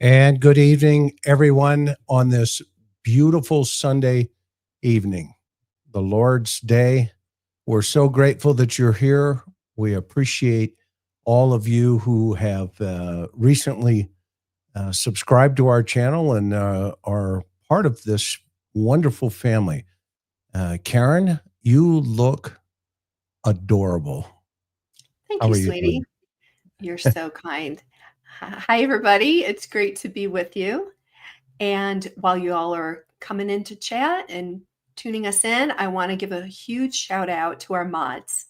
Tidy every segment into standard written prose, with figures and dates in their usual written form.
And good evening, everyone, on this beautiful Sunday evening, the Lord's Day. We're so grateful that you're here. We appreciate all of you who have recently subscribed to our channel and are part of this wonderful family. Karen, you look adorable. Thank you, sweetie. You're so kind. Hi, everybody. It's great to be with you. And while you all are coming in to chat and tuning us in, I want to give a huge shout out to our mods.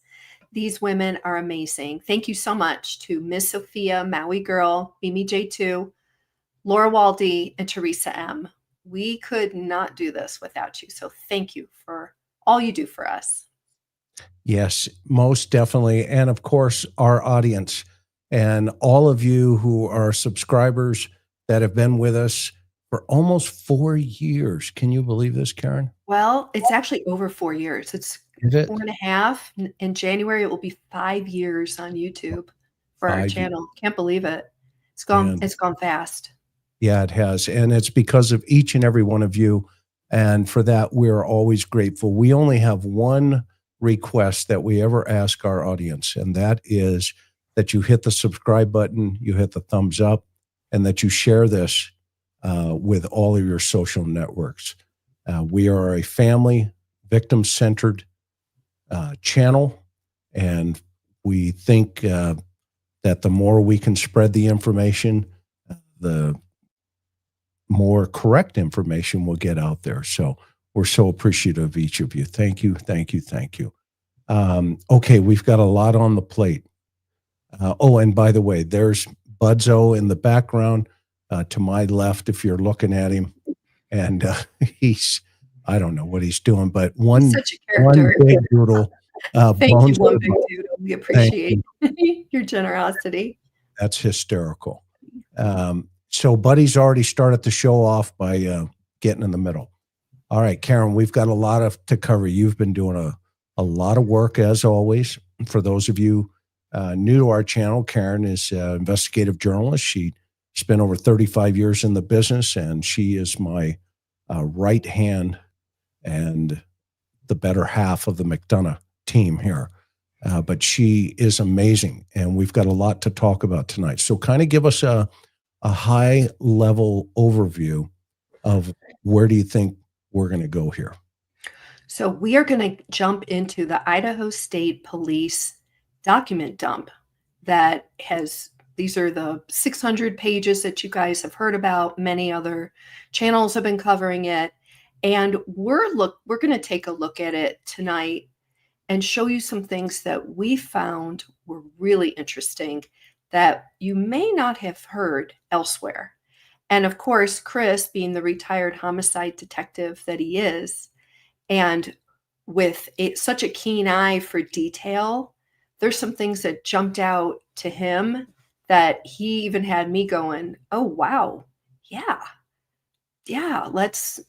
These women are amazing. Thank you so much to Miss Sophia, Maui Girl, Mimi J2, Laura Waldy, and Teresa M. We could not do this without you. So thank you for all you do for us. Yes, most definitely. And of course, our audience and all of you who are subscribers that have been with us for almost 4 years. Can you believe this, Karen? Well, it's actually over 4 years. It's 4.5. In January, it will be 5 years on YouTube for our channel. Can't believe it. It's gone fast. Yeah, it has. And it's because of each and every one of you. And for that, we're always grateful. We only have one request that we ever ask our audience, and that is that you hit the subscribe button, you hit the thumbs up, and that you share this with all of your social networks. We are a family, victim-centered channel, and we think that the more we can spread the information, the more correct information will get out there. So we're so appreciative of each of you. Thank you, thank you, thank you. Okay, we've got a lot on the plate. Oh, and by the way, there's Budzo in the background to my left if you're looking at him. And he's, I don't know what he's doing, but one big doodle. Thank you, one big doodle. We appreciate your generosity. That's hysterical. So Buddy's already started the show off by getting in the middle. All right, Karen, we've got a lot to cover. You've been doing a lot of work, as always. For those of you new to our channel, Karen is an investigative journalist. She spent over 35 years in the business, and she is my right hand and the better half of the McDonough team here. But she is amazing, and we've got a lot to talk about tonight. So kind of give us a high-level overview of where do you think we're going to go here? So we are going to jump into the Idaho State Police document dump that has, these are the 600 pages that you guys have heard about. Many other channels have been covering it. And we're going to take a look at it tonight and show you some things that we found were really interesting that you may not have heard elsewhere. And of course, Chris, being the retired homicide detective that he is, and with such a keen eye for detail, there's some things that jumped out to him that he even had me going, oh, wow. Yeah, let's,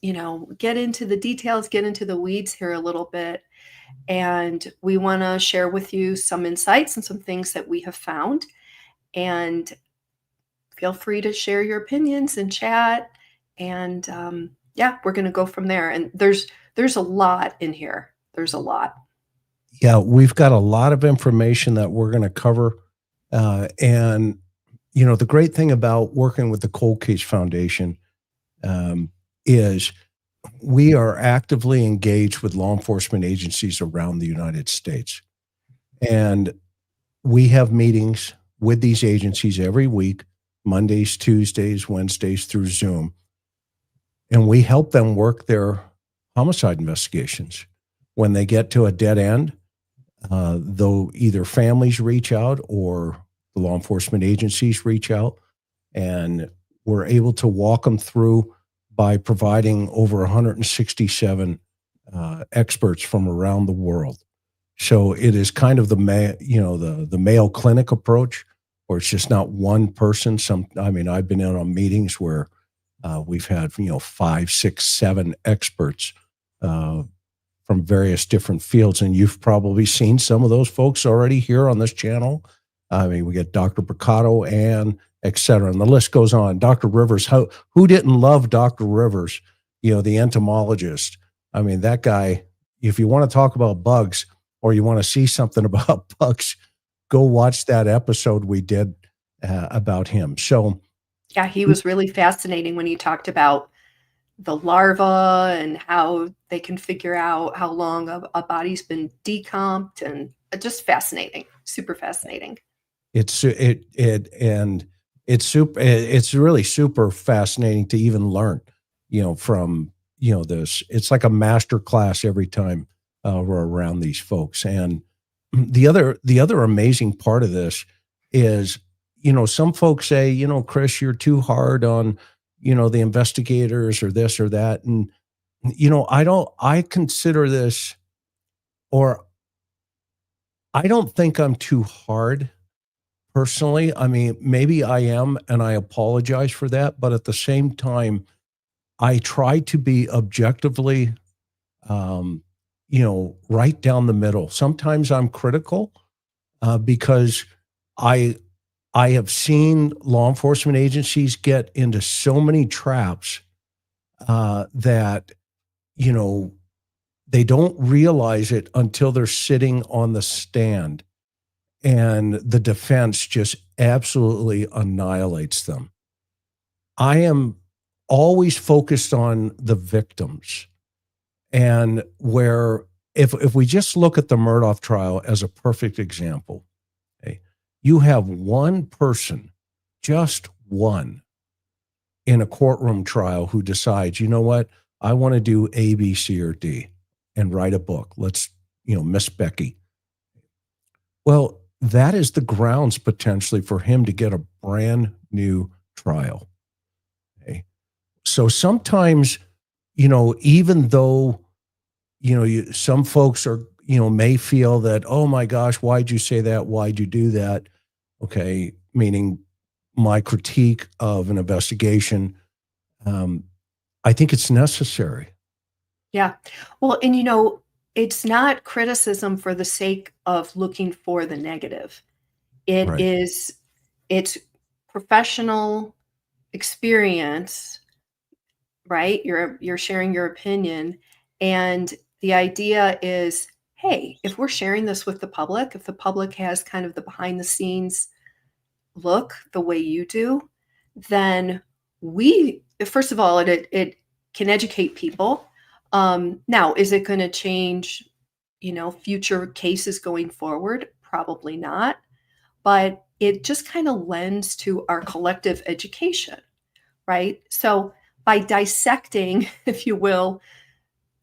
get into the details, get into the weeds here a little bit. And we want to share with you some insights and some things that we have found. And feel free to share your opinions in chat. And we're going to go from there. And there's a lot in here. There's a lot. Yeah, we've got a lot of information that we're going to cover. And the great thing about working with the Cold Case Foundation um, is we are actively engaged with law enforcement agencies around the United States. And we have meetings with these agencies every week, Mondays, Tuesdays, Wednesdays through Zoom. And we help them work their homicide investigations. When they get to a dead end, though either families reach out or the law enforcement agencies reach out, and we're able to walk them through by providing over 167 experts from around the world. So it is kind of the Mayo Clinic approach, where it's just not one person. I've been in on meetings where we've had 5, 6, 7 experts from various different fields, and you've probably seen some of those folks already here on this channel. I mean, we get Dr. Bricato and et cetera, and the list goes on. Dr. Rivers, who didn't love Dr. Rivers, the entomologist? I mean, that guy, if you want to talk about bugs or you want to see something about bugs, go watch that episode we did about him. So, Yeah, he was really fascinating when he talked about the larva and how they can figure out how long a body's been decomped, and just fascinating, super fascinating. it's it's really super fascinating to even learn, from this. It's like a master class every time we're around these folks. And the other amazing part of this is, some folks say, Chris, you're too hard on, the investigators or this or that. And, I consider this, or I don't think I'm too hard personally. I mean, maybe I am, and I apologize for that. But at the same time, I try to be objectively, um, right down the middle. Sometimes I'm critical because I I have seen law enforcement agencies get into so many traps that you know they don't realize it until they're sitting on the stand, and the defense just absolutely annihilates them. I am always focused on the victims, and where if we just look at the Murdaugh trial as a perfect example, okay, you have one person, just one, in a courtroom trial who decides, you know what, I want to do A, B, C, or D and write a book. Let's, Miss Becky. Well, that is the grounds potentially for him to get a brand new trial. Okay. So sometimes, even though, some folks are, may feel that, oh my gosh, why'd you say that? Why'd you do that? Okay. Meaning my critique of an investigation. Um, I think it's necessary. Yeah. Well, and it's not criticism for the sake of looking for the negative. It Right. is, it's professional experience, right? You're sharing your opinion. And the idea is, hey, if we're sharing this with the public, if the public has kind of the behind the scenes look the way you do, then first of all, it can educate people. Now, is it going to change, future cases going forward? Probably not. But it just kind of lends to our collective education, right? So by dissecting, if you will,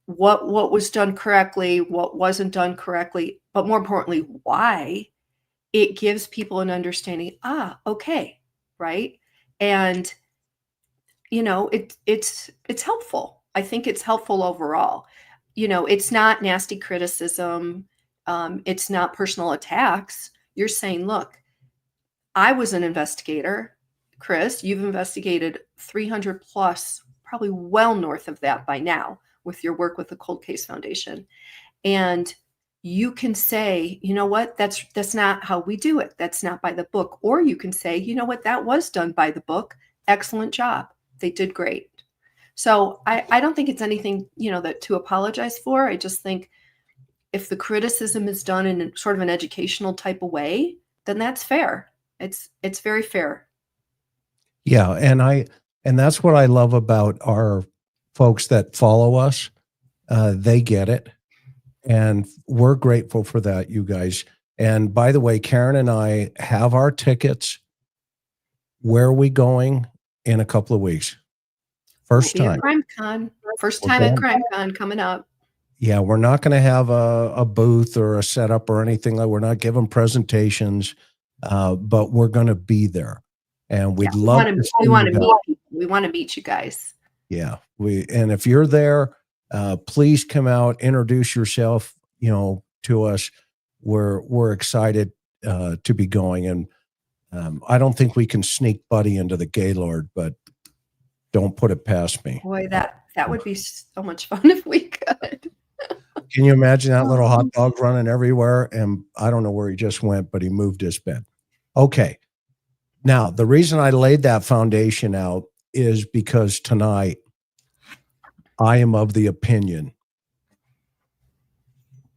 what was done correctly, what wasn't done correctly, but more importantly, why, it gives people an understanding, okay, right? And it's helpful. I think it's helpful overall. It's not nasty criticism. It's not personal attacks. You're saying, look, I was an investigator. Chris, you've investigated 300 plus, probably well north of that by now with your work with the Cold Case Foundation. And you can say, you know what, that's not how we do it. That's not by the book. Or you can say, you know what, that was done by the book. Excellent job. They did great. So I don't think it's anything, that to apologize for. I just think if the criticism is done in sort of an educational type of way, then that's fair. It's very fair. Yeah, and that's what I love about our folks that follow us. They get it, and we're grateful for that, you guys. And by the way, Karen and I have our tickets. Where are we going in a couple of weeks? We'll First be at time. CrimeCon. First We're time at going. CrimeCon coming up. Yeah, we're not going to have a booth or a setup or anything like. We're not giving presentations, but we're going to be there, and Yeah, we'd love to see we you want to guys. meet people. We want to meet you guys. Yeah, and if you're there, please come out, introduce yourself, to us. We're excited to be going, and I don't think we can sneak Buddy into the Gaylord, but don't put it past me. Boy, that would be so much fun if we could. Can you imagine that little hot dog running everywhere? And I don't know where he just went, but he moved his bed. Okay. Now, the reason I laid that foundation out is because tonight I am of the opinion,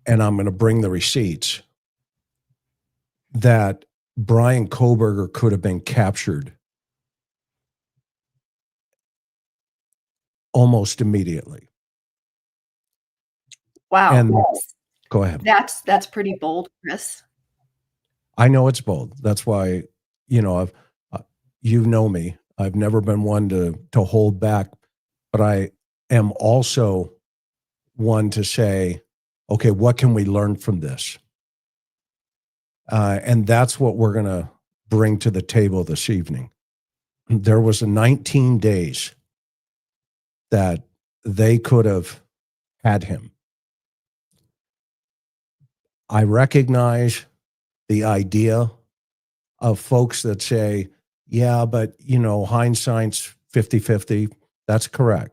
and I'm going to bring the receipts, that Bryan Kohberger could have been captured almost immediately. Wow. And go ahead. That's pretty bold, Chris. I know it's bold. That's why, I've, you know me. I've never been one to hold back, but I am also one to say, okay, what can we learn from this? And that's what we're going to bring to the table this evening. There was a 19 days that they could have had him. I recognize the idea of folks that say, yeah, but hindsight's 50-50. That's correct.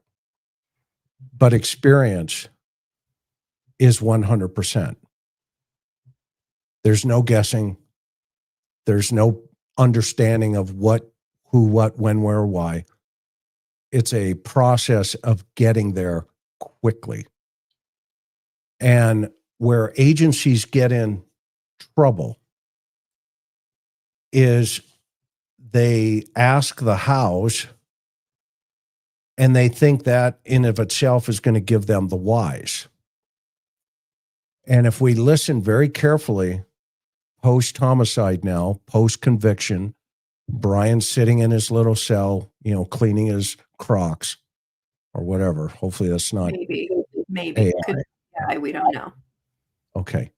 But experience is 100%. There's no guessing. There's no understanding of what, who, what, when, where, why. It's a process of getting there quickly. And where agencies get in trouble is they ask the hows, and they think that in of itself is going to give them the whys. And if we listen very carefully, post-homicide now, post-conviction, Brian's sitting in his little cell, cleaning his Crocs or whatever. Hopefully that's not Maybe. AI. Could be AI, we don't know. Okay.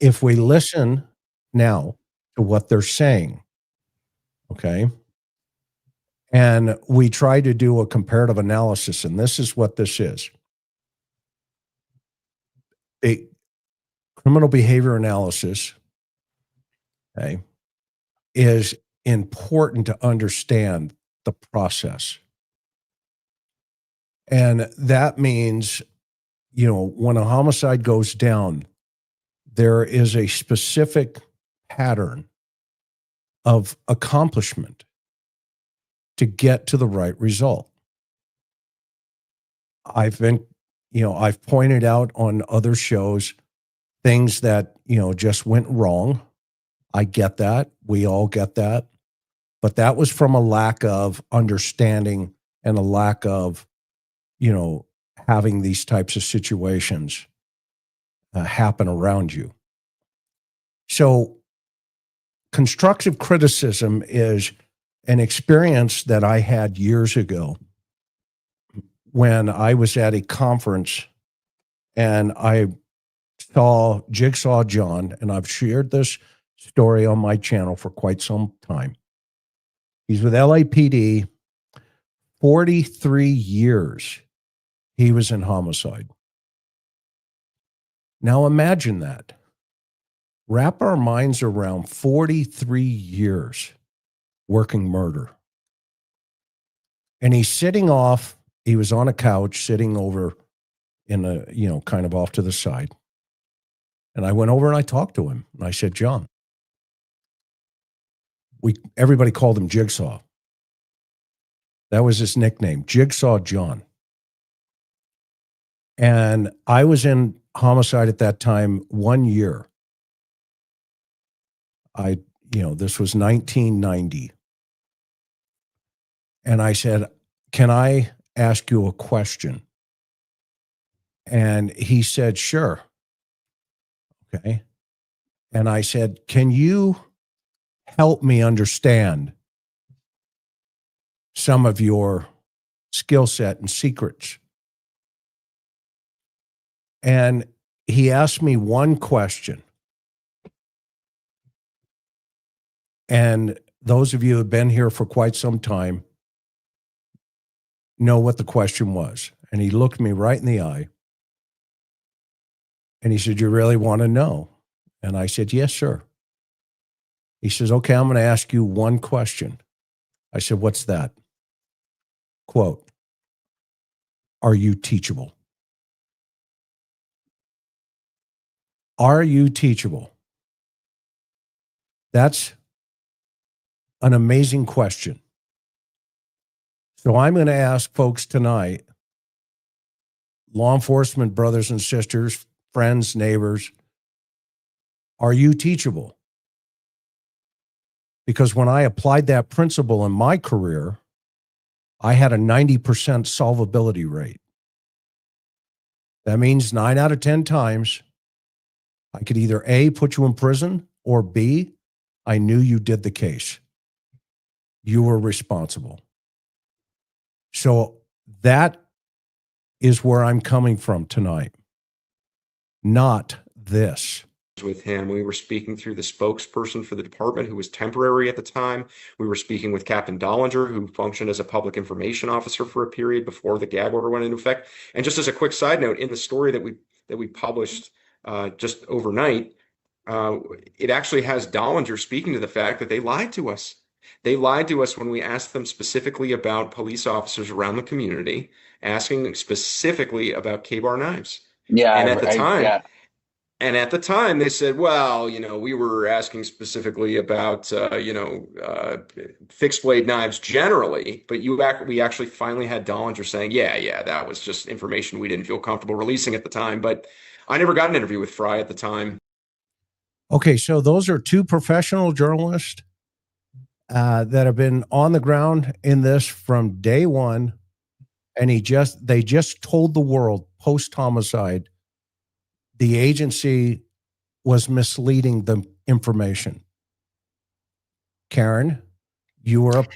If we listen now to what they're saying, okay, and we try to do a comparative analysis, and this is what this is. A criminal behavior analysis, okay, is important to understand the process. And that means, when a homicide goes down, there is a specific pattern of accomplishment to get to the right result. I've pointed out on other shows things that, just went wrong. I get that. We all get that. But that was from a lack of understanding and a lack of, having these types of situations happen around you. So constructive criticism is an experience that I had years ago when I was at a conference and I saw Jigsaw John, and I've shared this story on my channel for quite some time. He's with LAPD, 43 years he was in homicide. Now imagine that. Wrap our minds around 43 years working murder. And he's sitting off, he was on a couch sitting over in a, kind of off to the side. And I went over and I talked to him. And I said, John, everybody called him Jigsaw. That was his nickname, Jigsaw John. And I was in homicide at that time 1 year. This was 1990. And I said, "Can I ask you a question?" And he said, "Sure." Okay. And I said, "Can you help me understand some of your skill set and secrets?" And he asked me one question. And those of you who have been here for quite some time know what the question was. And he looked me right in the eye and he said, "You really want to know?" And I said, "Yes, sir." He says, "Okay, I'm going to ask you one question." I said, "What's that?" Quote, "Are you teachable?" Are you teachable? That's an amazing question. So I'm going to ask folks tonight, law enforcement brothers and sisters, friends, neighbors, are you teachable? Because when I applied that principle in my career, I had a 90% solvability rate. That means 9 out of 10 times I could either A, put you in prison, or B, I knew you did the case. You were responsible. So that is where I'm coming from tonight, not this. With him. We were speaking through the spokesperson for the department who was temporary at the time. We were speaking with Captain Dollinger, who functioned as a public information officer for a period before the gag order went into effect. And just as a quick side note, in the story that we published just overnight, it actually has Dollinger speaking to the fact that they lied to us. They lied to us when we asked them specifically about police officers around the community, asking specifically about K-bar knives. Yeah, And at the time, yeah. and at the time, they said, well, we were asking specifically about, fixed blade knives generally, but we actually finally had Dollinger saying, yeah, that was just information we didn't feel comfortable releasing at the time. But I never got an interview with Fry at the time. Okay, so those are two professional journalists that have been on the ground in this from day one, and they just told the world post-homicide the agency was misleading the information. Karen, you were up.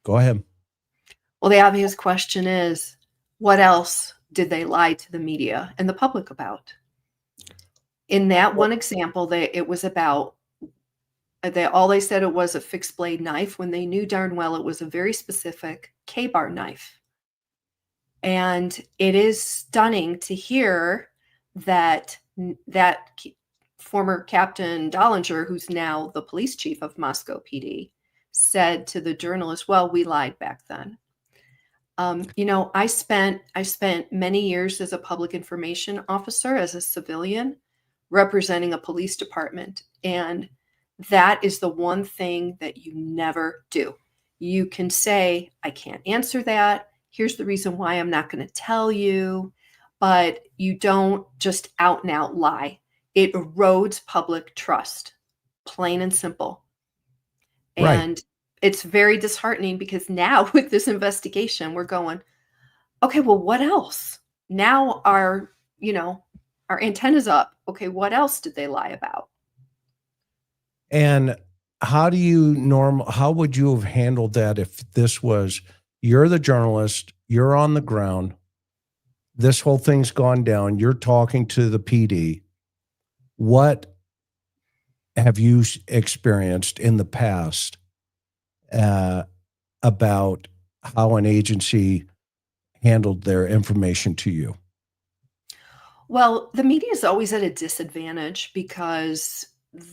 Go ahead. Well, the obvious question is, what else did they lie to the media and the public about? In that one example, all they said it was a fixed blade knife when they knew darn well it was a very specific K-bar knife. And it is stunning to hear that former Captain Dollinger, who's now the police chief of Moscow PD, said to the journalist, "Well, we lied back then." I spent many years as a public information officer, as a civilian, representing a police department, and that is the one thing that you never do. You can say, "I can't answer that. Here's the reason why I'm not going to tell you," but you don't just out and out lie. It erodes public trust, plain and simple. Right. And it's very disheartening because now with this investigation, we're going, okay, well, what else? Now our antenna's up. Okay, what else did they lie about? And how would you have handled that if you're the journalist, you're on the ground, this whole thing's gone down, you're talking to the PD. What have you experienced in the past about how an agency handled their information to you? Well, the media is always at a disadvantage because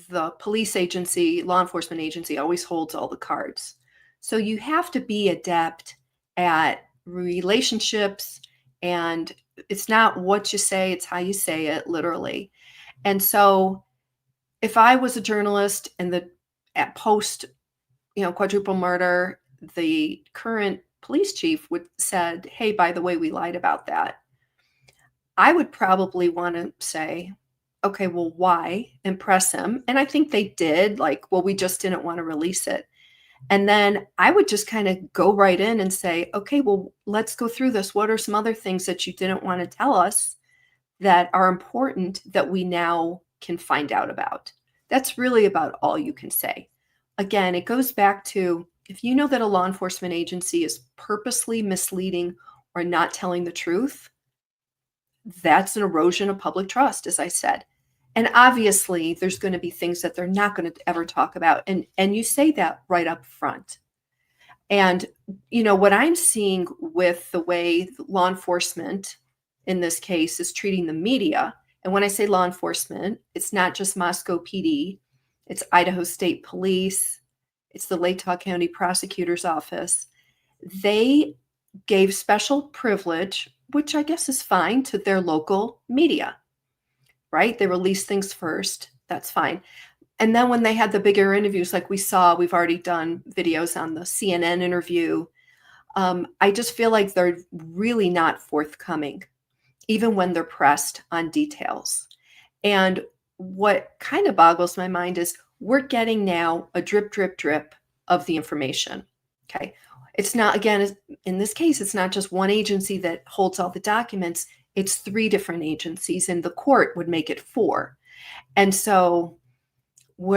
the police agency, law enforcement agency, always holds all the cards. So you have to be adept at relationships, and it's not what you say, it's how you say it, literally. And so if I was a journalist and at post, quadruple murder, the current police chief said, "Hey, by the way, we lied about that," I would probably want to say, "Okay, well, why?" and press him. And I think they did, like, "Well, we just didn't want to release it." And then I would just kind of go right in and say, okay, well, let's go through this. What are some other things that you didn't want to tell us that are important that we now can find out about? That's really about all you can say. Again, it goes back to, if you know that a law enforcement agency is purposely misleading or not telling the truth, that's an erosion of public trust, as I said. And obviously, there's going to be things that they're not going to ever talk about. And you say that right up front. And, what I'm seeing with the way law enforcement, in this case, is treating the media. And when I say law enforcement, it's not just Moscow PD, it's Idaho State Police, it's the Lake County Prosecutor's Office. They gave special privilege, which I guess is fine, to their local media, right? They release things first. That's fine. And then when they had the bigger interviews, like we've already done videos on the CNN interview. I just feel like they're really not forthcoming, even when they're pressed on details. And what kind of boggles my mind is we're getting now a drip, drip, drip of the information. Okay. It's not, again, in this case, it's not just one agency that holds all the documents. It's 3 different agencies, and the court would make it 4. And so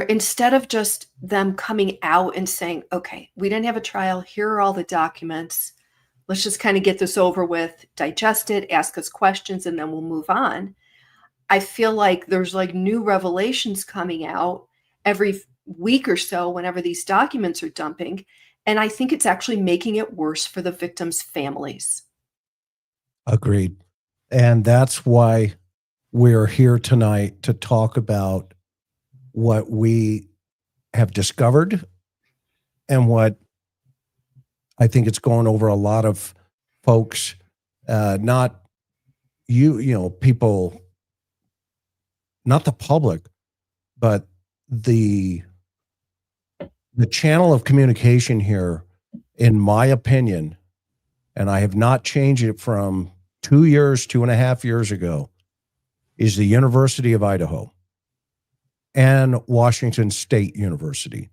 instead of just them coming out and saying, okay, we didn't have a trial, here are all the documents, let's just kind of get this over with, digest it, ask us questions, and then we'll move on. I feel like there's like new revelations coming out every week or so whenever these documents are dumping. And I think it's actually making it worse for the victims' families. Agreed. And that's why we're here tonight to talk about what we have discovered and what I think it's going over a lot of folks, not people, not the public, but the channel of communication here, in my opinion, and I have not changed it from 2.5 years ago, is the University of Idaho and Washington State University.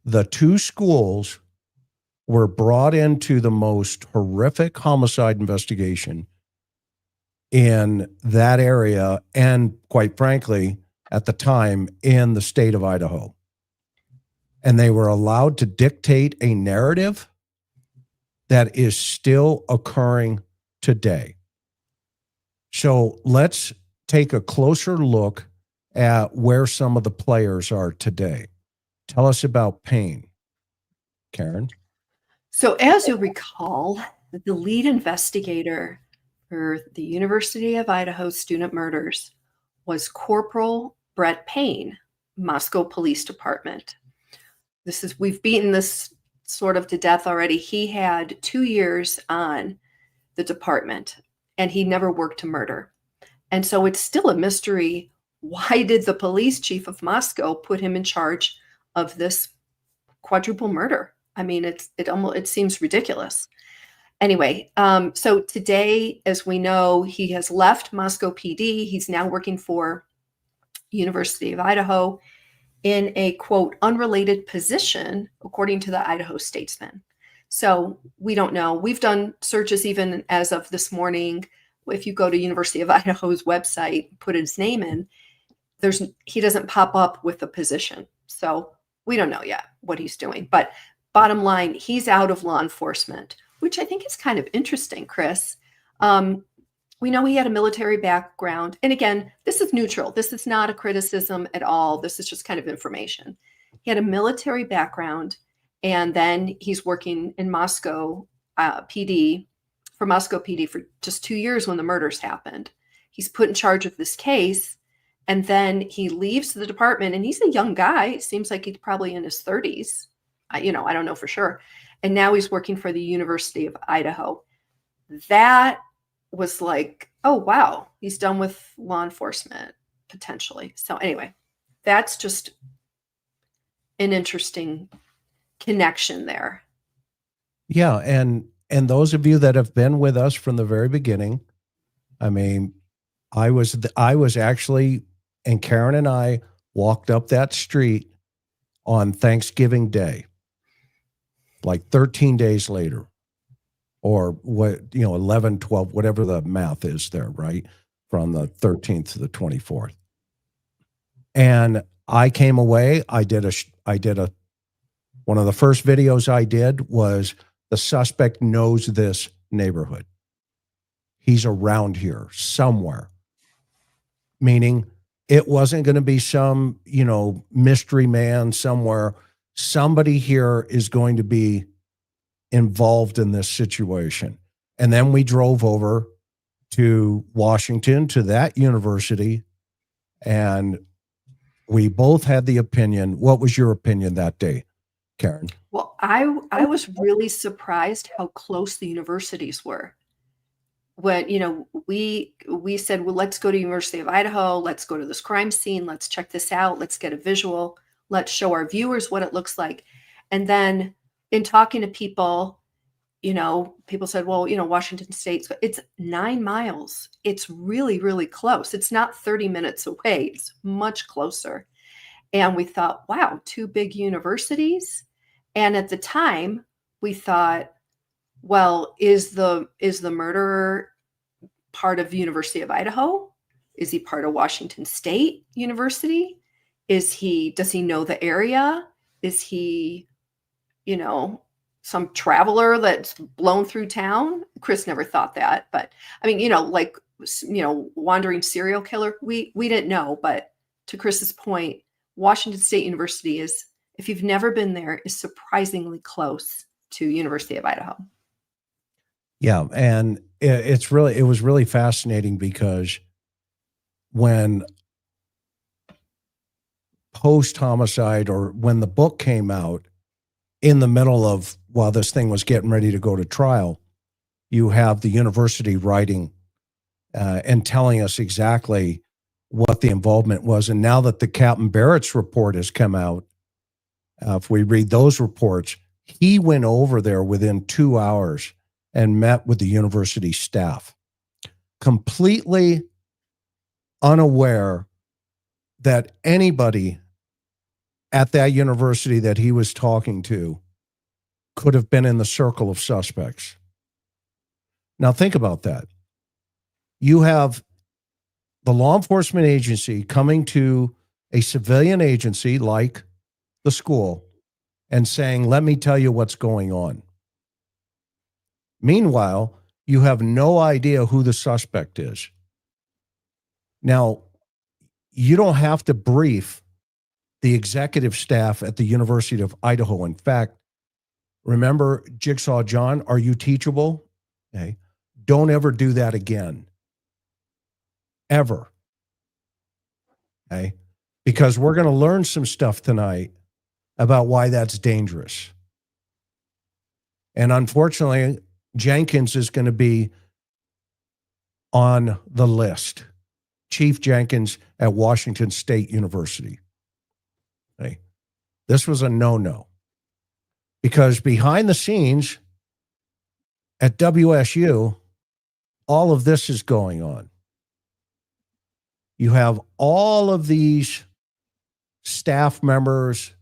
The 2 schools were brought into the most horrific homicide investigation in that area, and quite frankly, at the time, in the state of Idaho. And they were allowed to dictate a narrative that is still occurring today. So let's take a closer look at where some of the players are today. Tell us about Payne, Karen. So as you'll recall, the lead investigator for the University of Idaho student murders was Corporal Brett Payne, Moscow Police Department. We've beaten this sort of to death already. He had 2 years on the department, and he never worked a murder. And so it's still a mystery. Why did the police chief of Moscow put him in charge of this quadruple murder? I mean, it seems ridiculous. Anyway, so today, as we know, he has left Moscow PD. He's now working for University of Idaho in a, quote, unrelated position, according to the Idaho Statesman. So we don't know. We've done searches even as of this morning. If you go to University of Idaho's website, put his name in, he doesn't pop up with a position. So we don't know yet what he's doing. But bottom line, he's out of law enforcement, which I think is kind of interesting, Chris. We know he had a military background. And again, this is neutral. This is not a criticism at all. This is just kind of information. He had a military background, and then he's working in Moscow PD, for Moscow PD for just 2 years when the murders happened. He's put in charge of this case, and then he leaves the department, and he's a young guy. It seems like he's probably in his 30s. I don't know for sure. And now he's working for the University of Idaho. That was like, oh, wow, he's done with law enforcement potentially. So anyway, that's just an interesting connection there. Yeah. And those of you that have been with us from the very beginning, I mean, I was actually, and Karen and I walked up that street on Thanksgiving Day. like 13 days later, or what, 11, 12, whatever the math is there, right? From the 13th to the 24th. And I came away, one of the first videos I did was the suspect knows this neighborhood. He's around here somewhere, meaning it wasn't going to be some, mystery man somewhere. Somebody here is going to be involved in this situation. And then we drove over to Washington, to that university, and we both had the opinion. What was your opinion that day, Karen? Well, I was really surprised how close the universities were. When, we said, well, let's go to University of Idaho, let's go to this crime scene, let's check this out, let's get a visual, let's show our viewers what it looks like. And then in talking to people, people said, well, Washington State, it's 9 miles. It's really, really close. It's not 30 minutes away. It's much closer. And we thought, wow, 2 big universities. And at the time we thought, well, is the murderer part of the University of Idaho? Is he part of Washington State University? Does he know the area? Is he, some traveler that's blown through town? Chris never thought that, but I mean, wandering serial killer. We didn't know, but to Chris's point, Washington State University is, if you've never been there, is surprisingly close to University of Idaho. Yeah, and it was really fascinating because when post-homicide, or when the book came out, in the middle of, while this thing was getting ready to go to trial, you have the university writing and telling us exactly what the involvement was. And now that the Captain Barrett's report has come out, if we read those reports, he went over there within 2 hours and met with the university staff, completely unaware that anybody at that university that he was talking to could have been in the circle of suspects. Now think about that. You have the law enforcement agency coming to a civilian agency like the school and saying, let me tell you what's going on. Meanwhile, you have no idea who the suspect is. Now, you don't have to brief the executive staff at the University of Idaho. In fact, remember Jigsaw John, are you teachable? Okay. Don't ever do that again. Ever. Okay. Because we're going to learn some stuff tonight about why that's dangerous. And unfortunately, Jenkins is going to be on the list. Chief Jenkins at Washington State University. Okay. This was a no-no. Because behind the scenes at WSU, all of this is going on. You have all of these staff members,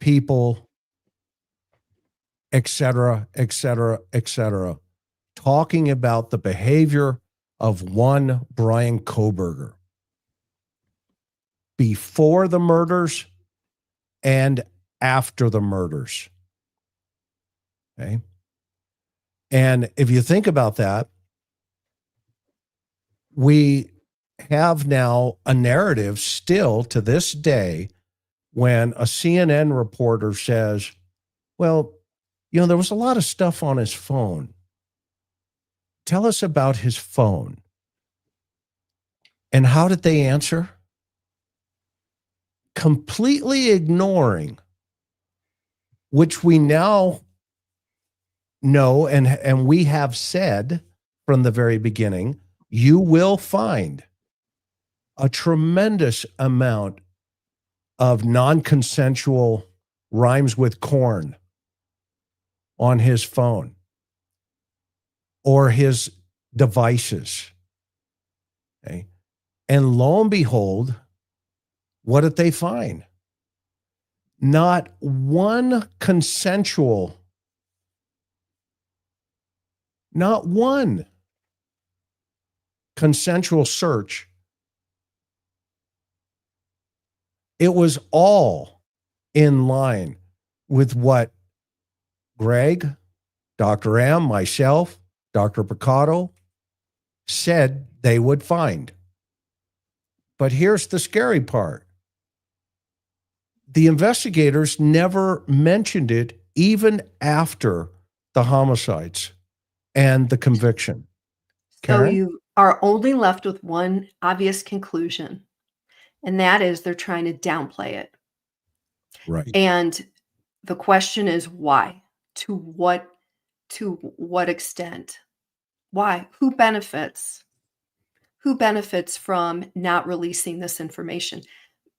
people, et cetera, talking about the behavior of one Bryan Kohberger before the murders and after the murders. Okay. And if you think about that, we have now a narrative still to this day when a CNN reporter says, well, there was a lot of stuff on his phone. Tell us about his phone. And how did they answer? Completely ignoring, which we now know and we have said from the very beginning, you will find a tremendous amount of non-consensual rhymes with corn on his phone or his devices. Okay. And lo and behold, what did they find? Not one consensual Not one consensual search. It was all in line with what Greg, Dr. M, myself, Dr. Picotto said they would find. But here's the scary part. The investigators never mentioned it even after the homicides and the conviction. So Karen? you are only left with one obvious conclusion, and that is they're trying to downplay it. Right. And the question is why? To what extent? Why? Who benefits? Who benefits from not releasing this information?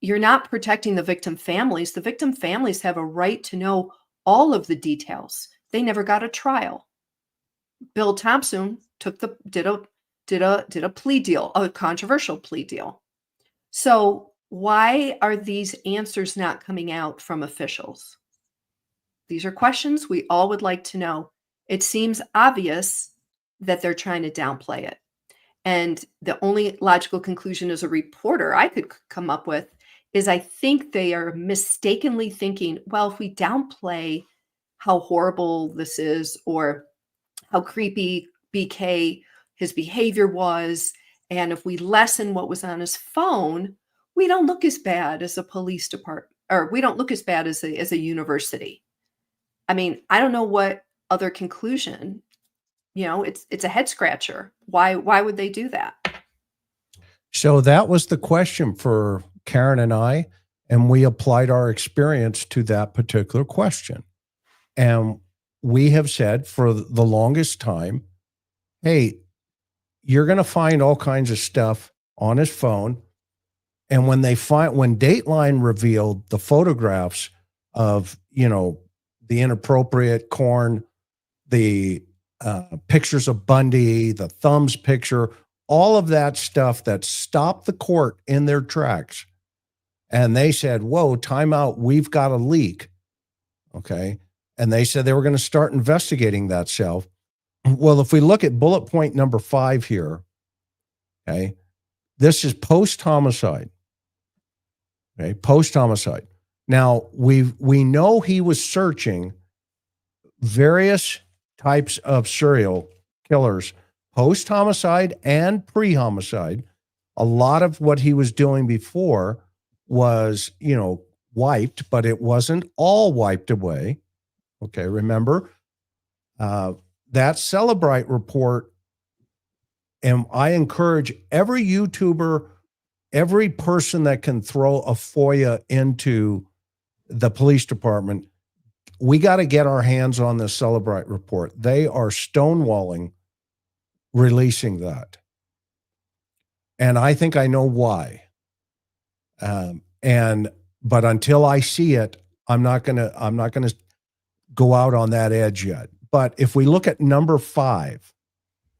You're not protecting the victim families. The victim families have a right to know all of the details. They never got a trial. Bill Thompson did a plea deal, a controversial plea deal. So why are these answers not coming out from officials? These are questions we all would like to know. It seems obvious that they're trying to downplay it. And the only logical conclusion as a reporter I could come up with is I think they are mistakenly thinking, well, if we downplay how horrible this is or how creepy BK, his behavior was, and if we lessen what was on his phone, we don't look as bad as a police department, or we don't look as bad as a university. I mean, I don't know what other conclusion. It's a head scratcher. Why would they do that? So that was the question for Karen and I, and we applied our experience to that particular question. And we have said for the longest time, hey, you're going to find all kinds of stuff on his phone. And when Dateline revealed the photographs of, the inappropriate corn, the pictures of Bundy, the thumbs picture, all of that stuff that stopped the court in their tracks. And they said, whoa, time out. We've got a leak. Okay. And they said they were going to start investigating that self. Well, if we look at bullet point number 5 here, okay, this is post-homicide. Okay, post-homicide. Now, we know he was searching various types of serial killers, post-homicide and pre-homicide. A lot of what he was doing before was, wiped, but it wasn't all wiped away. Okay, remember that Celebrite report, and I encourage every YouTuber, every person that can throw a FOIA into the police department, we got to get our hands on the Celebrite report. They are stonewalling releasing that. And I think I know why. But until I see it, I'm not gonna go out on that edge yet. But if we look at number 5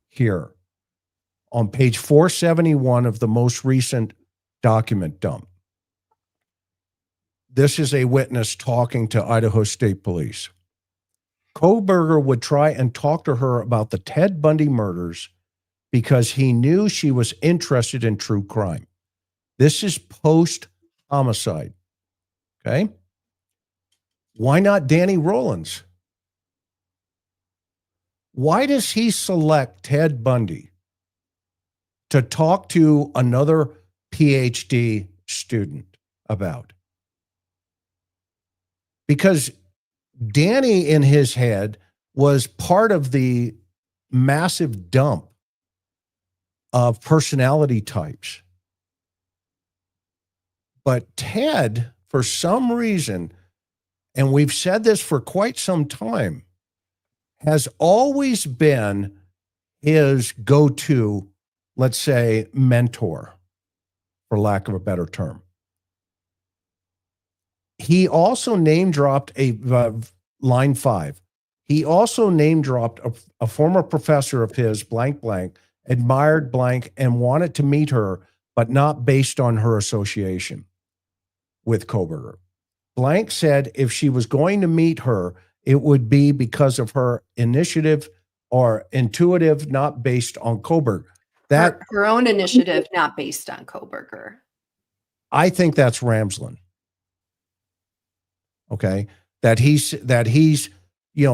here on page 471 of the most recent document dump, this is a witness talking to Idaho State Police. Kohberger would try and talk to her about the Ted Bundy murders because he knew she was interested in true crime. This is post-homicide. Okay? Why not Danny Rollins? Why does he select Ted Bundy to talk to another PhD student about? Because Danny, in his head, was part of the massive dump of personality types. But Ted, for some reason, and we've said this for quite some time, has always been his go-to, let's say, mentor, for lack of a better term. He also name-dropped line 5. He also name-dropped a former professor of his, blank, admired blank, and wanted to meet her, but not based on her association with Kohberger. Blank said if she was going to meet her, it would be because of her initiative or intuitive, not based on Kohberger. That Her own initiative, not based on Kohberger. I think that's Ramsland. Okay. That he's,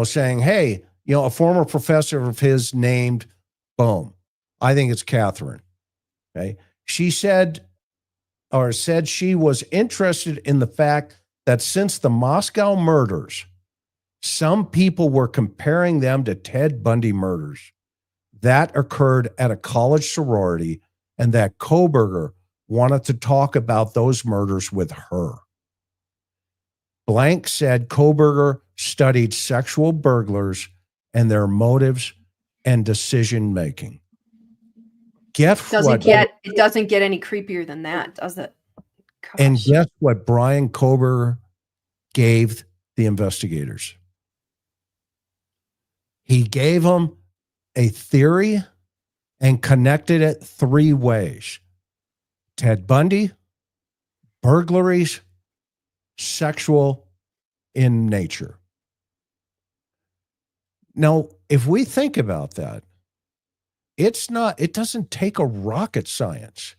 saying, hey, a former professor of his named, boom. I think it's Catherine. Okay. She said she was interested in the fact that since the Moscow murders, some people were comparing them to Ted Bundy murders. That occurred at a college sorority, and that Kohberger wanted to talk about those murders with her. Blank said Kohberger studied sexual burglars and their motives and decision making. It doesn't get any creepier than that, does it? Gosh. And guess what Bryan Kohberger gave the investigators? He gave them a theory and connected it 3 ways: Ted Bundy, burglaries, sexual in nature. Now, if we think about that, it doesn't take a rocket scientist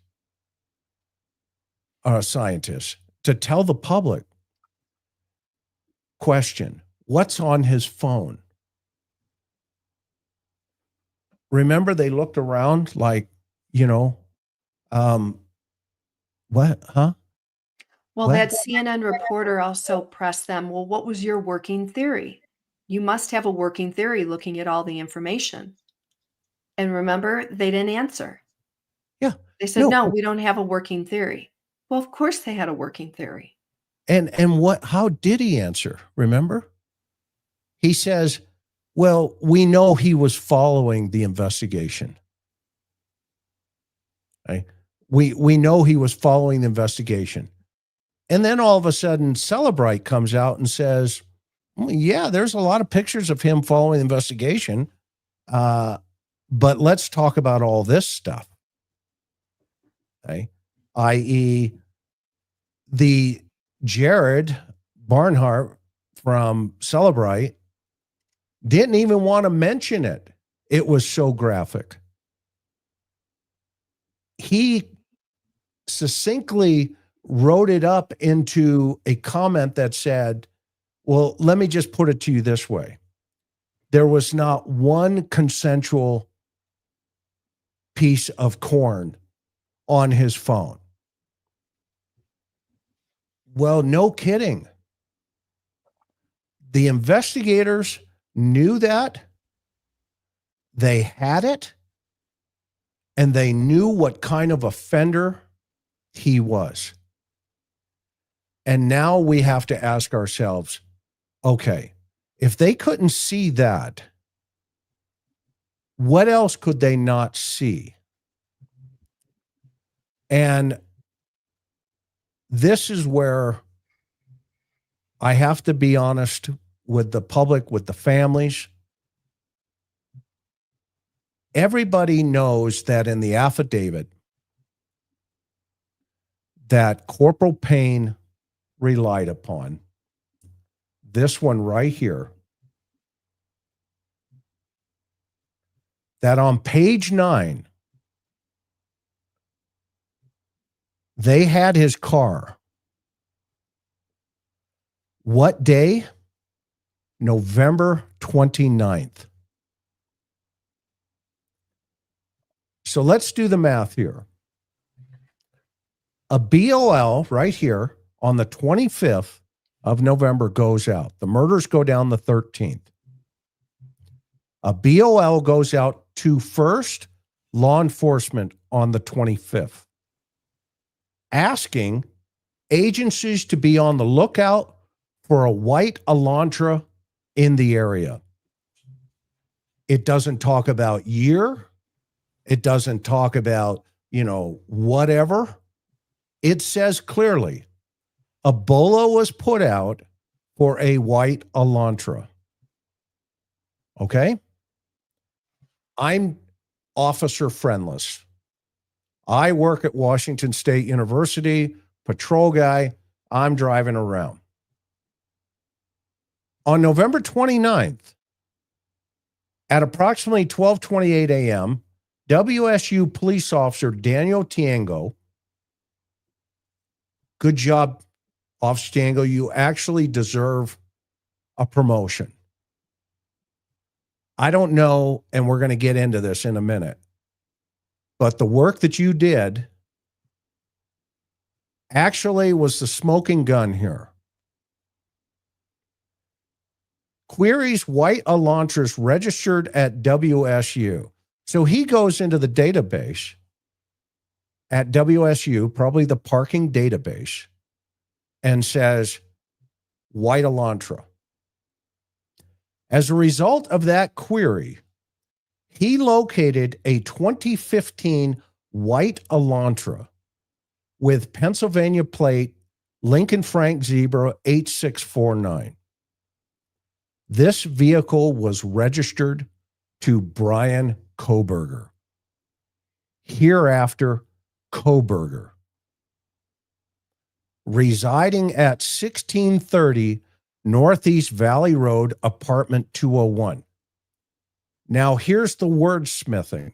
to tell the public, question, what's on his phone? Remember, they looked around like, what, huh? Well, What? that CNN reporter also pressed them, well, what was your working theory? You must have a working theory looking at all the information. And remember, they didn't answer. Yeah. They said, no, we don't have a working theory. Well, of course they had a working theory. And how did he answer? Remember? He says, well, we know he was following the investigation. Okay? We know he was following the investigation. And then all of a sudden, Celebrite comes out and says, well, yeah, there's a lot of pictures of him following the investigation. But let's talk about all this stuff. Okay? i.e., the Jared Barnhart from Celebrite didn't even want to mention it. It was so graphic. He succinctly wrote it up into a comment that said, well, let me just put it to you this way. There was not one consensual piece of corn on his phone. Well, no kidding. The investigators knew that. They had it. And they knew what kind of offender he was. And now we have to ask ourselves, okay, if they couldn't see that, what else could they not see? And this is where I have to be honest with the public, with the families. Everybody knows that in the affidavit that Corporal Payne relied upon, this one right here, that on page 9, they had his car. What day? November 29th. So let's do the math here. A BOL right here on the 25th of November goes out. The murders go down the 13th. A BOL goes out to first law enforcement on the 25th, asking agencies to be on the lookout for a white Elantra in the area. It doesn't talk about year. It doesn't talk about, whatever. It says clearly, a BOLO was put out for a white Elantra. Okay? I'm officer friendless. I work at Washington State University, patrol guy. I'm driving around. On November 29th, At approximately 12:28 a.m., WSU police officer Daniel Tiango, good job, Officer Tiango, you actually deserve a promotion. I don't know, and we're going to get into this in a minute, but the work that you did actually was the smoking gun here. Queries white Elantras registered at WSU. So he goes into the database at WSU, probably the parking database, and says, white Elantra. As a result of that query, he located a 2015 white Elantra with Pennsylvania plate Lincoln Frank Zebra 8649. This vehicle was registered to Bryan Kohberger, hereafter Kohberger, residing at 1630 Northeast Valley Road, apartment 201. Now, here's the wordsmithing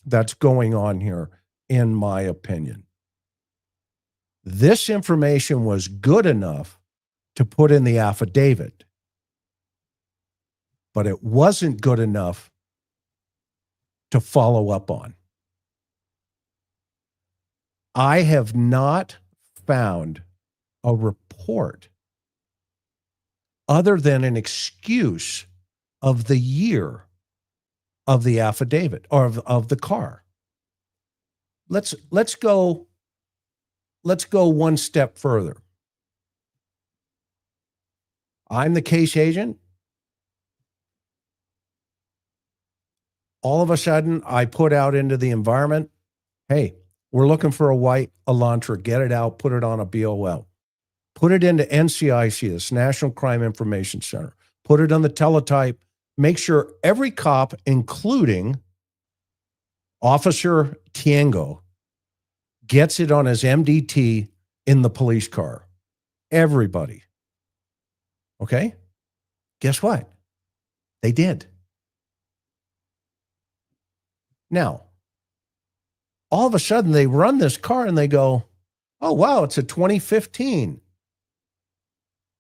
that's going on here, in my opinion. This information was good enough to put in the affidavit, but it wasn't good enough to follow up on. I have not found a report other than an excuse of the year of the affidavit or of the car. Let's go one step further. I'm the case agent. All of a sudden, I put out into the environment, hey, we're looking for a white Elantra. Get it out, put it on a BOL. Put it into NCIC, this National Crime Information Center. Put it on the teletype. Make sure every cop, including Officer Tiango, gets it on his MDT in the police car. Everybody. Okay? Guess what? They did. Now, all of a sudden, they run this car and they go, oh, wow, it's a 2015.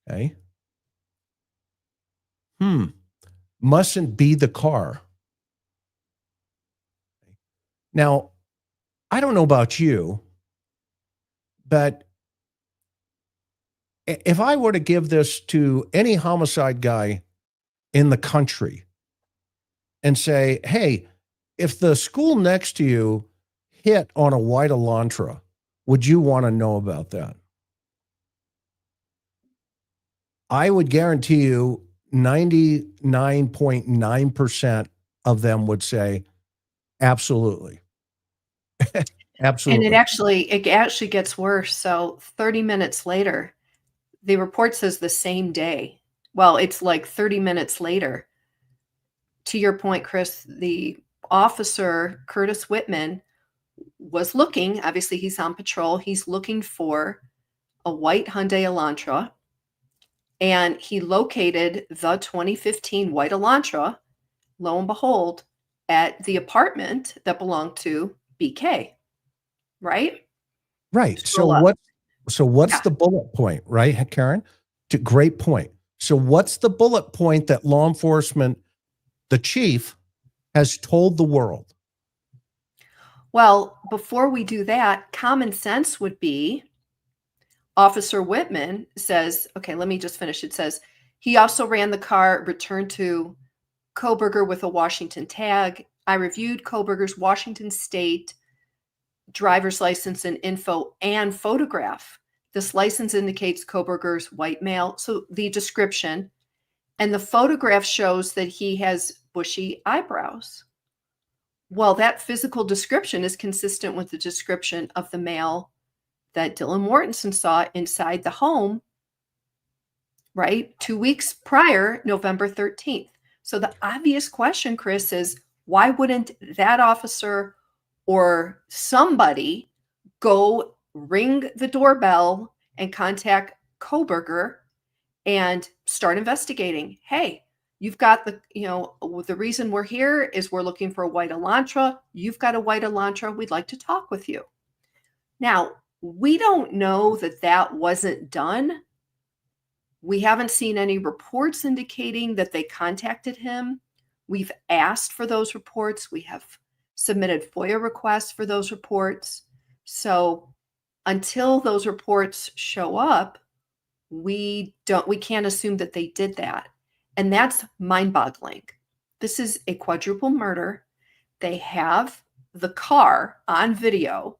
Okay. Mustn't be the car. Now, I don't know about you, but if I were to give this to any homicide guy in the country and say, hey, if the school next to you hit on a white Elantra, would you want to know about that? I would guarantee you 99.9% of them would say, absolutely. Absolutely. And it actually gets worse. So 30 minutes later, the report says the same day. Well, it's like 30 minutes later. To your point, Chris, the officer, Curtis Whitman, was looking, obviously he's on patrol. He's looking for a white Hyundai Elantra. And he located the 2015 white Elantra, lo and behold, at the apartment that belonged to BK. Right? Right. Scroll up. So what's Yeah. the bullet point, right, Karen? Great point. So what's the bullet point that law enforcement, the chief, has told the world? Well, before we do that, common sense would be Officer Whitman says, okay, let me just finish. It says, he also ran the car, returned to Kohberger with a Washington tag. I reviewed Kohberger's Washington State driver's license and info and photograph. This license indicates Kohberger's white male. So the description and the photograph shows that he has bushy eyebrows. Well, that physical description is consistent with the description of the male that Dylan Mortensen saw inside the home, right? 2 weeks prior, November 13th. So the obvious question, Chris, is why wouldn't that officer or somebody go ring the doorbell and contact Kohberger and start investigating? Hey, You've got the reason we're here is we're looking for a white Elantra. You've got a white Elantra. We'd like to talk with you. Now, we don't know that that wasn't done. We haven't seen any reports indicating that they contacted him. We've asked for those reports. We have submitted FOIA requests for those reports. So until those reports show up, we can't assume that they did that. And that's mind-boggling. This is a quadruple murder. They have the car on video.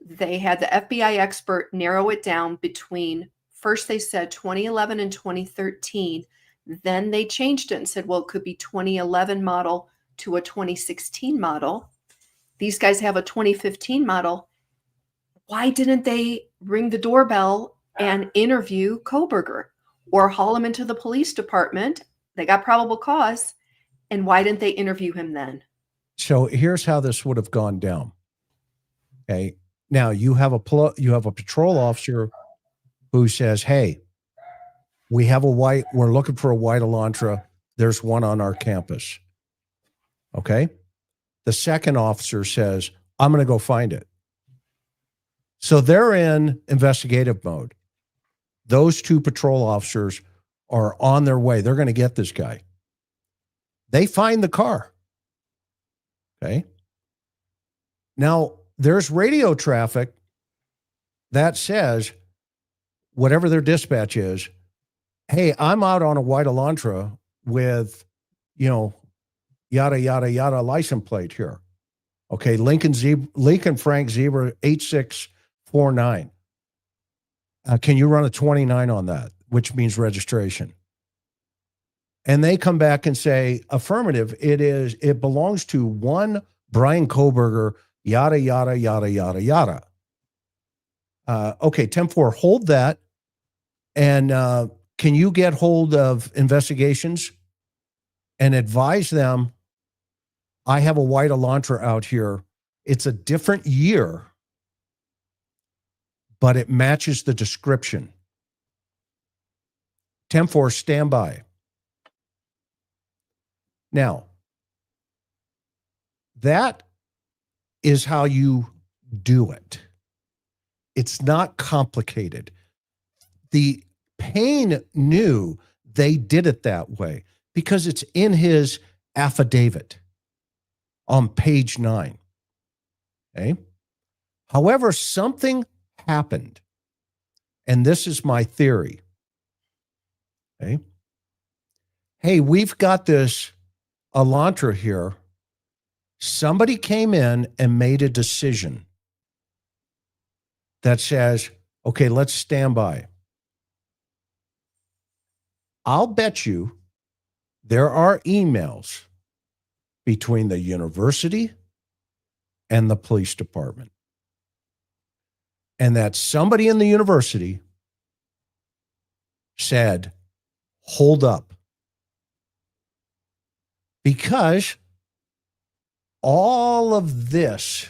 They had the FBI expert narrow it down between, first they said 2011 and 2013. Then they changed it and said, well, it could be 2011 model to a 2016 model. These guys have a 2015 model. Why didn't they ring the doorbell and interview Kohberger or haul him into the police department? They got probable cause. And why didn't they interview him then? So here's how this would have gone down. Okay. Now you have a patrol officer who says, hey, we're looking for a white Elantra. There's one on our campus. Okay. The second officer says, I'm going to go find it. So they're in investigative mode. Those two patrol officers are on their way. They're going to get this guy. They find the car. Okay. Now there's radio traffic that says, whatever their dispatch is, hey, I'm out on a white Elantra with, yada, yada, yada license plate here. Okay. Lincoln Frank Zebra 8649. Can you run a 29 on that? Which means registration. And they come back and say, affirmative, it belongs to one Bryan Kohberger, yada, yada, yada, yada, yada. Okay, 10-4, hold that. And can you get hold of investigations and advise them, I have a white Elantra out here. It's a different year, but it matches the description. 10-4, stand by. Now, that is how you do it. It's not complicated. The Payne knew they did it that way because it's in his affidavit on page 9. Okay. However, something happened, and this is my theory. Okay. Hey, we've got this Elantra here. Somebody came in and made a decision that says, okay, let's stand by. I'll bet you there are emails between the university and the police department. And that somebody in the university said, hold up. Because all of this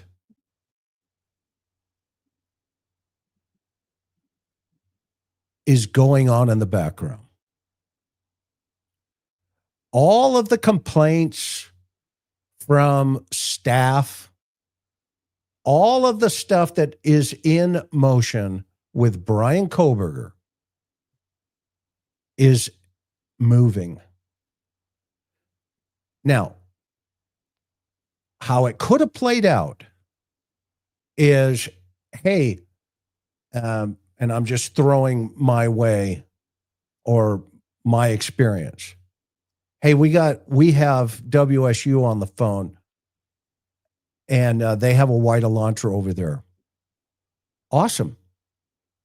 is going on in the background. All of the complaints from staff, all of the stuff that is in motion with Bryan Kohberger is moving. Now, how it could have played out is, hey, and I'm just throwing my way or my experience. Hey, we have WSU on the phone, and they have a white Elantra over there. Awesome.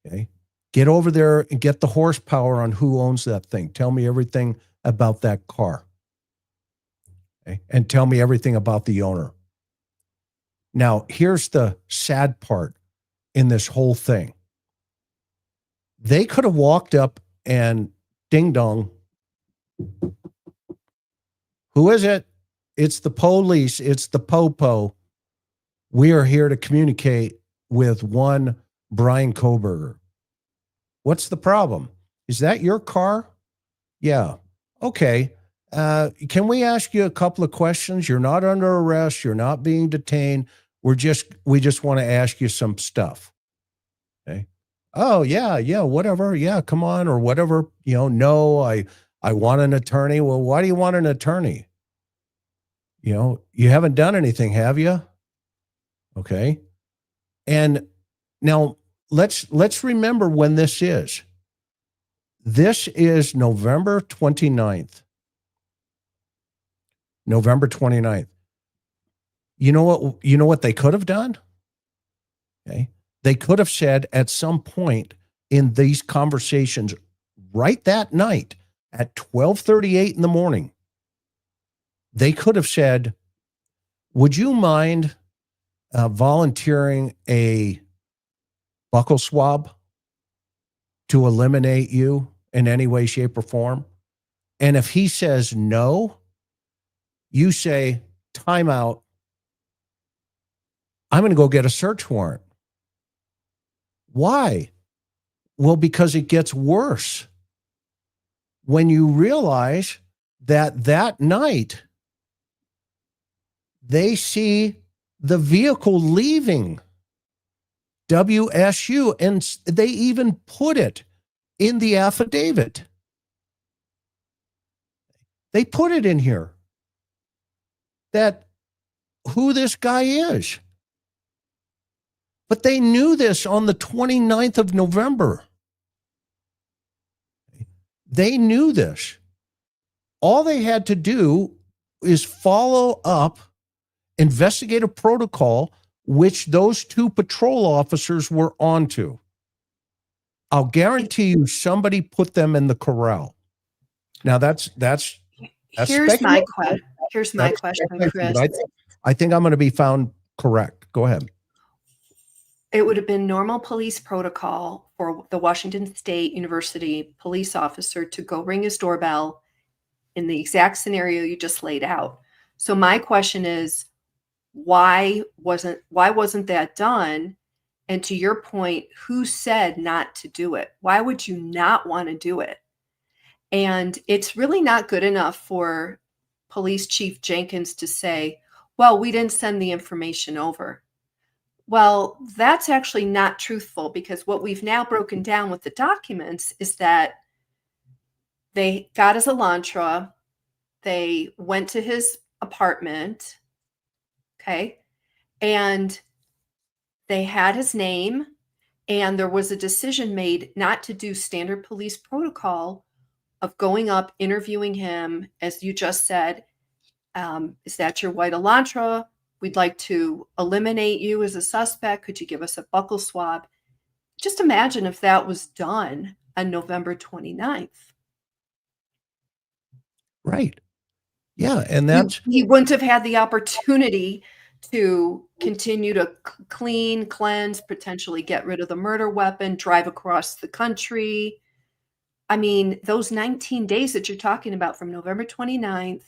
Okay. Get over there and get the horsepower on who owns that thing. Tell me everything about that car. Okay. And tell me everything about the owner. Now, here's the sad part in this whole thing. They could have walked up and ding dong. Who is it? It's the police. It's the popo. We are here to communicate with one Bryan Kohberger. What's the problem? Is that your car? Yeah. Okay. Can we ask you a couple of questions? You're not under arrest. You're not being detained. We just want to ask you some stuff. Okay. Oh yeah, whatever. Yeah, come on, or whatever. No, I want an attorney. Well, why do you want an attorney? You haven't done anything, have you? Okay. And now let's remember when this is. This is November 29th. November 29th. You know what they could have done? Okay. They could have said at some point in these conversations right that night at 12:38 in the morning, they could have said, would you mind volunteering a buccal swab to eliminate you in any way, shape, or form? And if he says no, you say, time out. I'm going to go get a search warrant. Why? Well, because it gets worse. When you realize that night, they see the vehicle leaving WSU, and they even put it in the affidavit. They put it in here that who this guy is. But they knew this on the 29th of November. They knew this. All they had to do is follow up investigative protocol, which those two patrol officers were onto. I'll guarantee you somebody put them in the corral. Now that's here's my question, Chris. I think I'm going to be found correct. Go ahead. It would have been normal police protocol for the Washington State University police officer to go ring his doorbell in the exact scenario you just laid out. So my question is, why wasn't that done? And to your point, who said not to do it? Why would you not want to do it? And it's really not good enough for Police Chief Jenkins to say, well, we didn't send the information over. Well, that's actually not truthful, because what we've now broken down with the documents is that they got his Elantra, they went to his apartment, okay, and they had his name, and there was a decision made not to do standard police protocol of going up, interviewing him, as you just said, is that your white Elantra? We'd like to eliminate you as a suspect. Could you give us a buccal swab? Just imagine if that was done on November 29th. Right. Yeah. And that's... He wouldn't have had the opportunity to continue to clean, cleanse, potentially get rid of the murder weapon, drive across the country. I mean, those 19 days that you're talking about from November 29th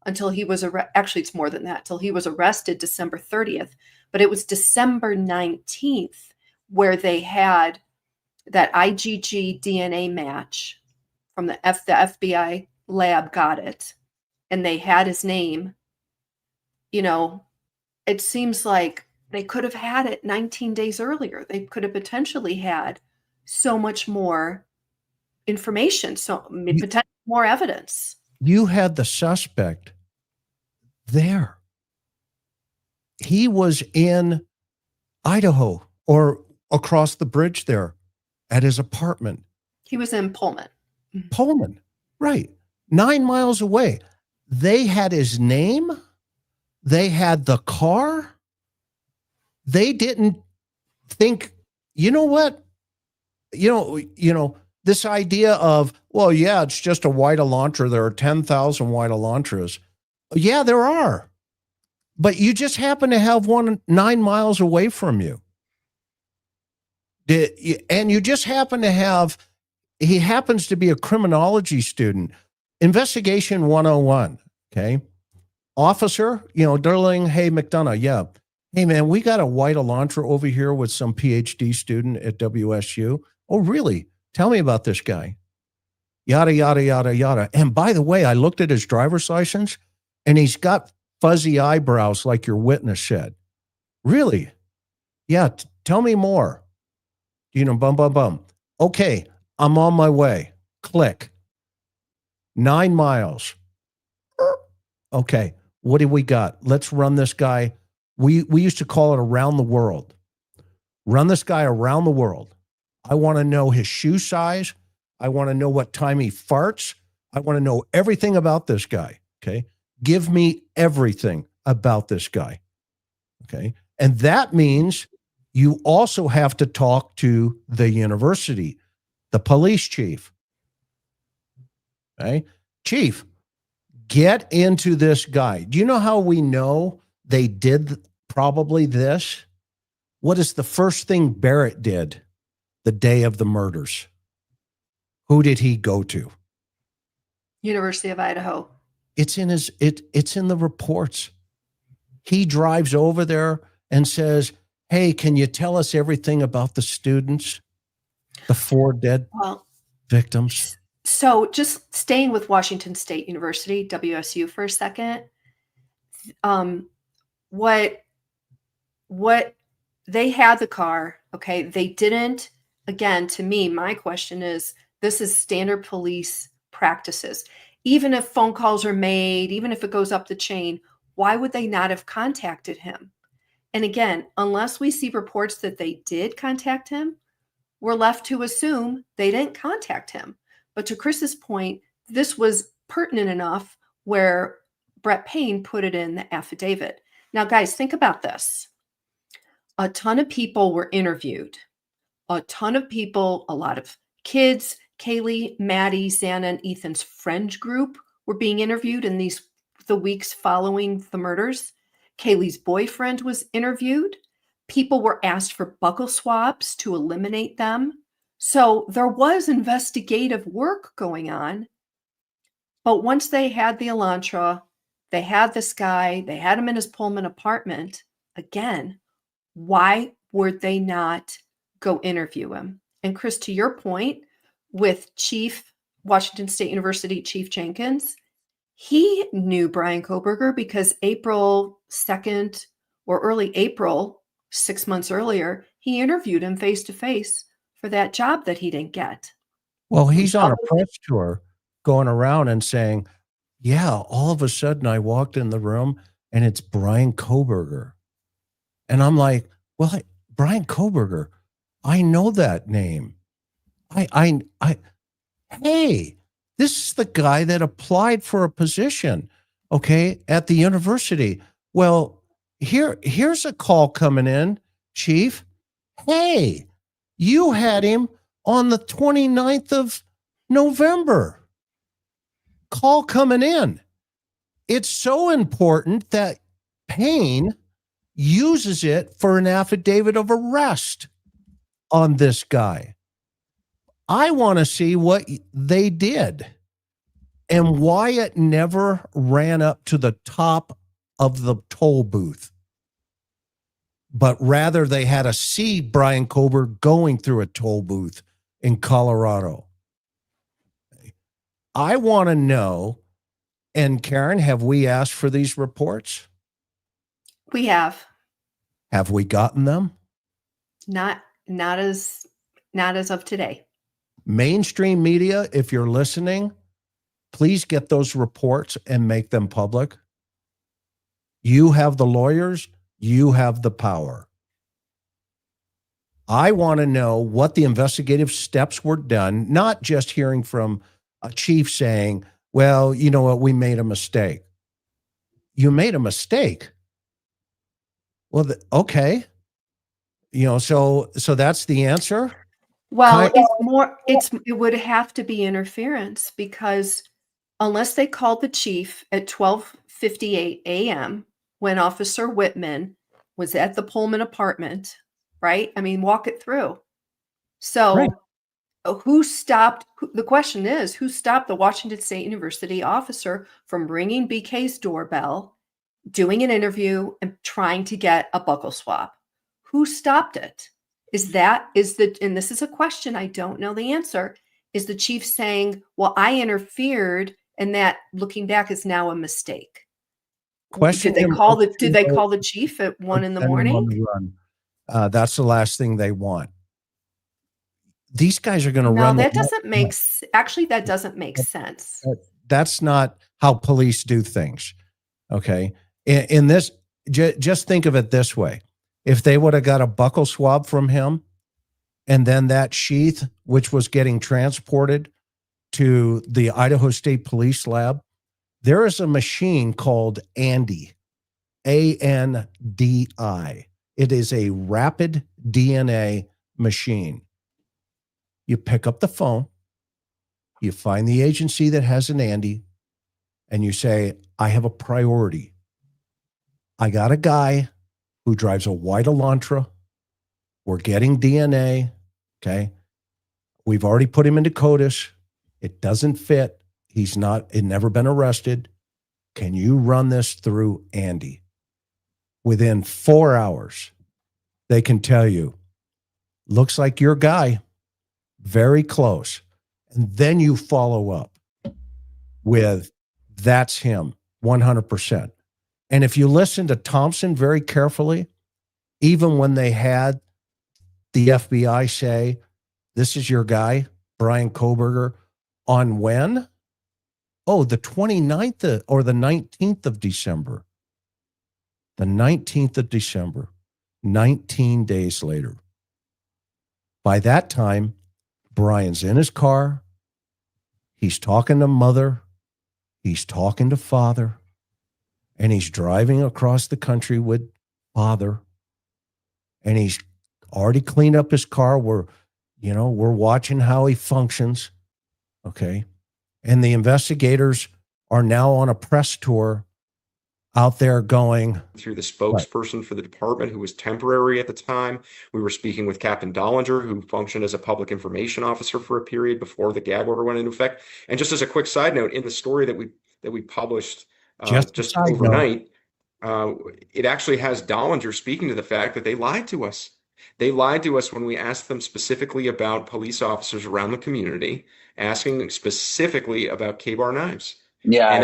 until he was actually it's more than that, till he was arrested December 30th, but it was December 19th where they had that IgG DNA match from the FBI lab got it, and they had his name. It seems like they could have had it 19 days earlier. They could have potentially had so much more information, potentially more evidence. You had the suspect there. He was in Idaho or across the bridge there at his apartment. He was in Pullman. Pullman, right. 9 miles away. They had his name. They had the car. They didn't think, you know what? This idea of, well, yeah, it's just a white Elantra. There are 10,000 white Elantras. Yeah, there are. But you just happen to have one 9 miles away from you. And you just happen to have, he happens to be a criminology student. Investigation 101, okay? Officer, Darling, hey, McDonough, yeah. Hey, man, we got a white Elantra over here with some PhD student at WSU. Oh, really? Tell me about this guy. yada, yada, yada, yada. And by the way, I looked at his driver's license and he's got fuzzy eyebrows like your witness said. Really? Yeah. Tell me more. Bum, bum, bum. Okay. I'm on my way. Click. 9 miles. Okay. What do we got? Let's run this guy. We used to call it around the world. Run this guy around the world. I want to know his shoe size. I want to know what time he farts. I want to know everything about this guy. Okay. Give me everything about this guy. Okay. And that means you also have to talk to the university, the police chief. Okay. Chief, get into this guy. Do you know how we know they did probably this? What is the first thing Barrett did the day of the murders? Who did he go to? University of Idaho. It's in it's in the reports. He drives over there and says, "Hey, can you tell us everything about the students, the 4 dead victims?" So just staying with Washington State University, WSU for a second, what they had the car, okay, they didn't, again, to me, my question is, this is standard police practices. Even if phone calls are made, even if it goes up the chain, why would they not have contacted him? And again, unless we see reports that they did contact him, we're left to assume they didn't contact him. But to Chris's point, this was pertinent enough where Brett Payne put it in the affidavit. Now, guys, think about this. A ton of people were interviewed. A ton of people, a lot of kids, Kaylee, Maddie, Xana, and Ethan's friend group were being interviewed in the weeks following the murders. Kaylee's boyfriend was interviewed. People were asked for buccal swabs to eliminate them. So there was investigative work going on. But once they had the Elantra, they had this guy, they had him in his Pullman apartment, again, why would they not go interview him? And Chris, to your point, with Washington State University Chief Jenkins, he knew Bryan Kohberger because April 2nd or early April, 6 months earlier, he interviewed him face to face for that job that he didn't get. Well, he's on a press tour going around and saying, yeah, all of a sudden I walked in the room and it's Bryan Kohberger. And I'm like, well, Bryan Kohberger, I know that name. Hey, this is the guy that applied for a position, okay, at the university. Well, here's a call coming in, Chief. Hey, you had him on the 29th of November. Call coming in. It's so important that Payne uses it for an affidavit of arrest on this guy. I want to see what they did and why it never ran up to the top of the toll booth, but rather they had to see Bryan Kohberger going through a toll booth in Colorado. I want to know, and Karen, have we asked for these reports? We have. Have we gotten them? Not as of today. Mainstream media, if you're listening, please get those reports and make them public. You have the lawyers, you have the power. I want to know what the investigative steps were done, not just hearing from a chief saying, well, you know what, we made a mistake. You made a mistake. Well, okay. So that's the answer. Well, it would have to be interference because unless they called the chief at 12:58 a.m. when Officer Whitman was at the Pullman apartment, right? I mean, walk it through. So Right. The question is, who stopped the Washington State University officer from ringing BK's doorbell, doing an interview, and trying to get a buccal swab? Who stopped it? And this is a question I don't know the answer. Is the chief saying, well, I interfered, and that looking back is now a mistake? Question Did they him call up did they call the chief at or 1 in the send him on morning? the run. That's the last thing they want. These guys are going to No, run. that doesn't make actually, that doesn't make sense. That's not how police do things. Okay. In this, just think of it this way. If they would have got a buckle swab from him and then that sheath, which was getting transported to the Idaho State Police lab, there is a machine called Andy, ANDI. It is a rapid DNA machine. You pick up the phone, you find the agency that has an Andy, and you say, I have a priority. I got a guy who drives a white Elantra. We're getting DNA. Okay. We've already put him into CODIS. It doesn't fit. It never been arrested. Can you run this through Andy? Within 4 hours, they can tell you, looks like your guy, very close. And then you follow up with, that's him, 100%. And if you listen to Thompson very carefully, even when they had the FBI say, this is your guy, Bryan Kohberger, on when? Oh, the 29th or the 19th of December. The 19th of December, 19 days later. By that time, Bryan's in his car. He's talking to mother. He's talking to father. And he's driving across the country with father. And he's already cleaned up his car. We're watching how he functions. Okay. And the investigators are now on a press tour out there going through the spokesperson for the department who was temporary at the time. We were speaking with Captain Dollinger, who functioned as a public information officer for a period before the gag order went into effect. And just as a quick side note, in the story that we published just overnight, it actually has Dollinger speaking to the fact that they lied to us. They lied to us when we asked them specifically about police officers around the community, asking specifically about K-bar knives. Yeah,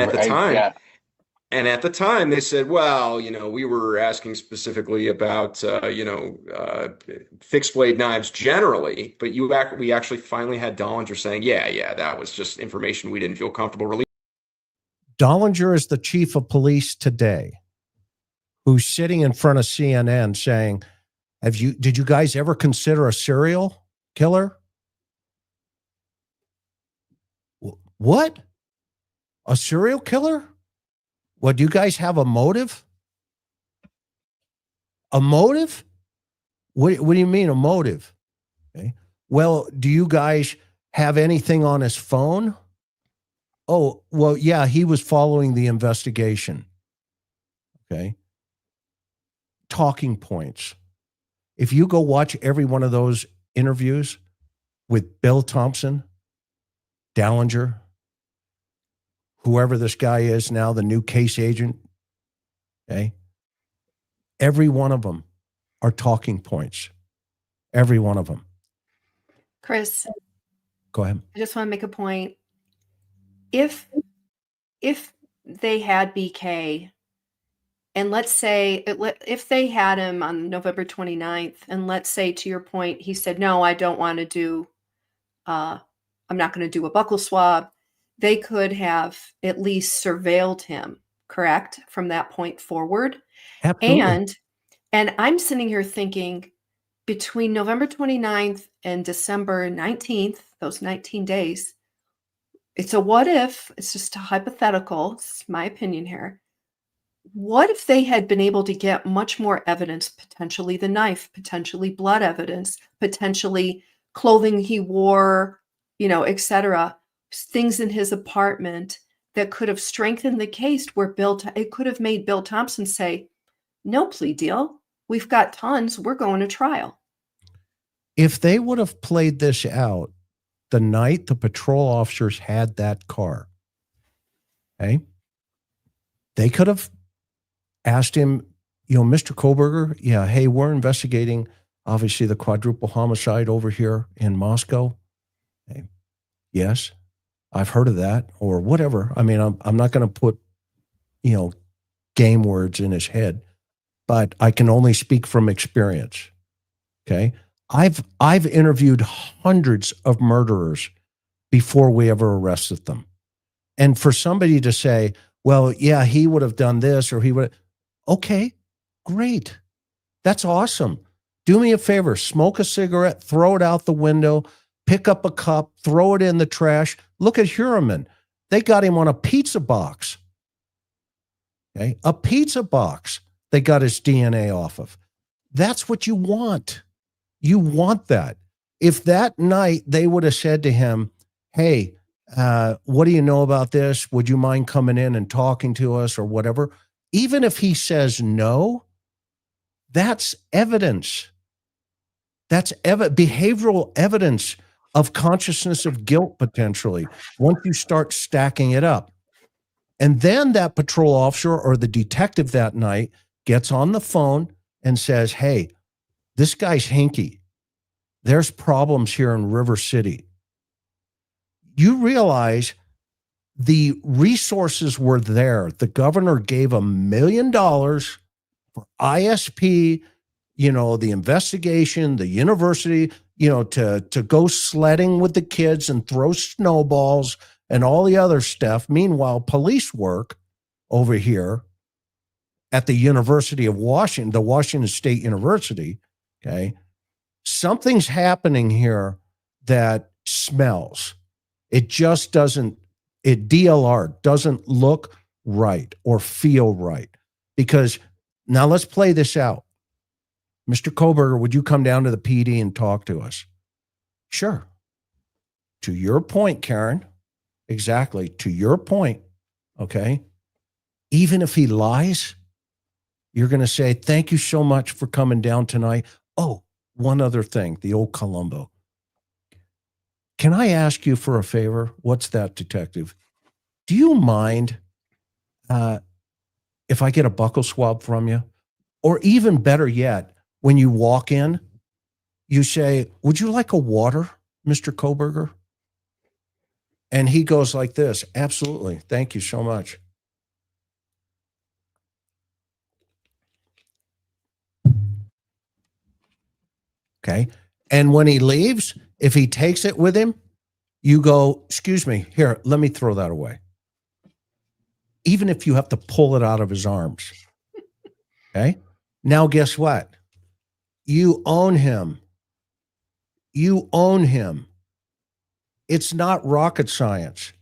and at the time, they said, well, we were asking specifically about, fixed blade knives generally, but we actually finally had Dollinger saying, yeah, that was just information we didn't feel comfortable releasing. Dollinger is the chief of police today, who's sitting in front of CNN saying, did you guys ever consider a serial killer? What? A serial killer? What, do you guys have a motive? A motive? What do you mean a motive? Okay. Well, do you guys have anything on his phone? Oh, well, yeah, he was following the investigation. Okay. Talking points. If you go watch every one of those interviews with Bill Thompson, Dollinger, whoever this guy is now, the new case agent, okay, every one of them are talking points. Every one of them. Chris, go ahead. I just want to make a point. If they had BK, and let's say if they had him on November 29th, and let's say, to your point, he said, no, I don't want to do, I'm not going to do a buccal swab, they could have at least surveilled him, correct, from that point forward. Absolutely. And I'm sitting here thinking, between November 29th and December 19th, those 19 days, it's a what if, it's just a hypothetical, it's my opinion here. What if they had been able to get much more evidence, potentially the knife, potentially blood evidence, potentially clothing he wore, etc., things in his apartment that could have strengthened the case where it could have made Bill Thompson say, no plea deal. We've got tons. We're going to trial. If they would have played this out the night the patrol officers had that car, okay, they could have asked him, Mr. Kohberger, yeah, hey, we're investigating, obviously, the quadruple homicide over here in Moscow. Okay. Yes, I've heard of that or whatever. I mean, I'm not going to put, game words in his head, but I can only speak from experience. Okay. I've interviewed hundreds of murderers before we ever arrested them. And for somebody to say, well, yeah, he would have done this or he would, okay, great. That's awesome. Do me a favor, smoke a cigarette, throw it out the window, pick up a cup, throw it in the trash. Look at Huraman. They got him on a pizza box. Okay, a pizza box they got his DNA off of. That's what you want. You want that. If that night they would have said to him, hey, what do you know about this? Would you mind coming in and talking to us or whatever? Even if he says no, that's evidence. That's behavioral evidence of consciousness of guilt potentially once you start stacking it up. And then that patrol officer or the detective that night gets on the phone and says, hey, this guy's hinky. There's problems here in River City. You realize the resources were there. The governor gave $1 million for ISP, the investigation, the university, to go sledding with the kids and throw snowballs and all the other stuff. Meanwhile, police work over here at the University of Washington, the Washington State University, okay, something's happening here that smells. It just doesn't, DLR doesn't look right or feel right. Because now let's play this out. Mr. Kohberger, would you come down to the PD and talk to us? Sure. To your point, Karen, exactly, to your point, okay, even if he lies, you're going to say, thank you so much for coming down tonight. Oh, one other thing, the old Columbo. Can I ask you for a favor? What's that, detective? Do you mind if I get a buccal swab from you? Or even better yet, when you walk in, you say, would you like a water, Mr. Kohberger? And he goes like this, absolutely, thank you so much. Okay. And when he leaves, if he takes it with him, you go, excuse me, here, let me throw that away. Even if you have to pull it out of his arms. Okay. Now, guess what? You own him. You own him. It's not rocket science.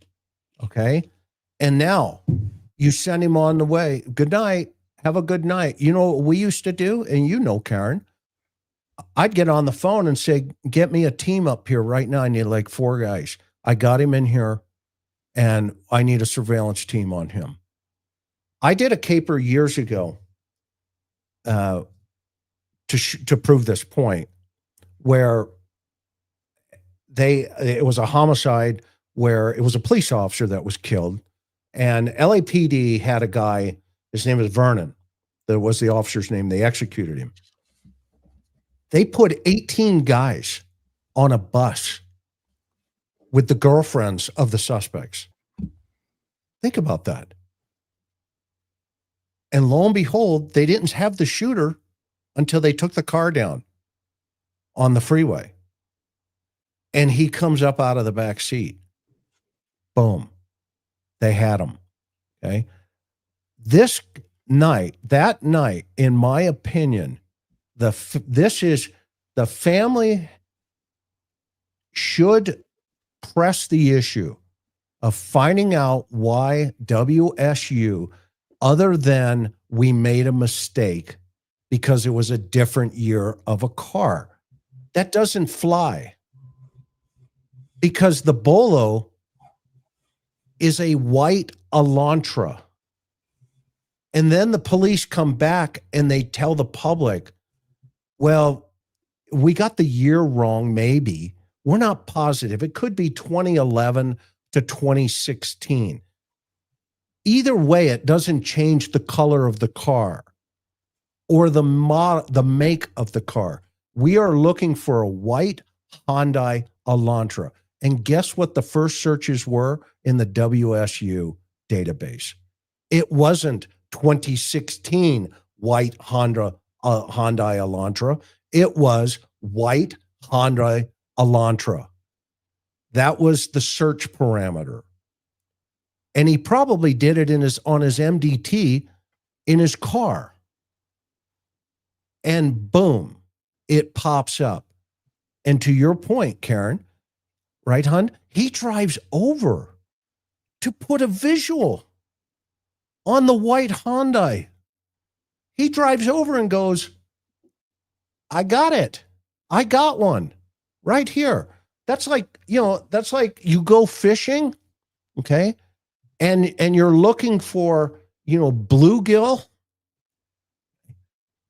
Okay. And now you send him on the way. Good night. Have a good night. You know what we used to do? And Karen, I'd get on the phone and say, get me a team up here right now. I need like 4 guys. I got him in here and I need a surveillance team on him. I did a caper years ago to prove this point where it was a homicide where it was a police officer that was killed, and LAPD had a guy, his name was Vernon. That was the officer's name. They executed him. They put 18 guys on a bus with the girlfriends of the suspects. Think about that. And lo and behold, they didn't have the shooter until they took the car down on the freeway. And he comes up out of the back seat. Boom. They had him. Okay. That night, in my opinion, the family should press the issue of finding out why WSU, other than we made a mistake because it was a different year of a car. That doesn't fly. Because the Bolo is a white Elantra. And then the police come back and they tell the public, well, we got the year wrong, maybe. We're not positive. It could be 2011 to 2016. Either way, it doesn't change the color of the car or the make of the car. We are looking for a white Hyundai Elantra. And guess what the first searches were in the WSU database? It wasn't 2016 white Hyundai Elantra. It was white Hyundai Elantra. That was the search parameter. And he probably did it on his MDT in his car. And boom, it pops up. And to your point, Karen, right, hon? He drives over to put a visual on the white Hyundai. He drives over and goes, I got it. I got one right here. That's like, that's like you go fishing, okay? And you're looking for, bluegill,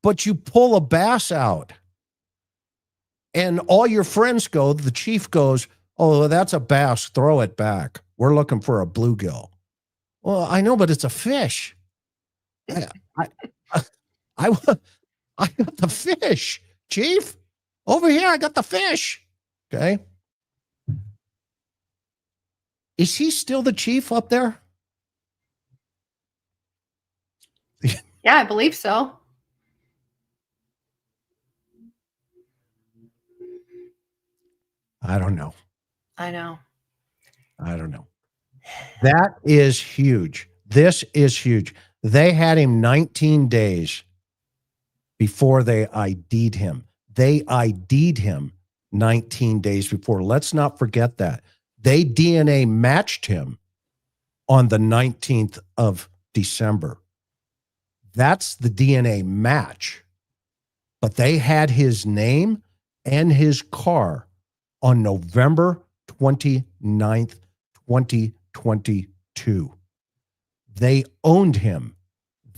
but you pull a bass out. And all your friends go, the chief goes, oh, that's a bass, throw it back. We're looking for a bluegill. Well, I know, but it's a fish. I got the fish, chief. Over here, I got the fish. Okay. Is he still the chief up there? Yeah, I believe so. I don't know. I know. I don't know. That is huge. This is huge. They had him 19 days before they ID'd him. They ID'd him 19 days before. Let's not forget that. They DNA matched him on the 19th of December. That's the DNA match. But they had his name and his car on November 29th, 2022. They owned him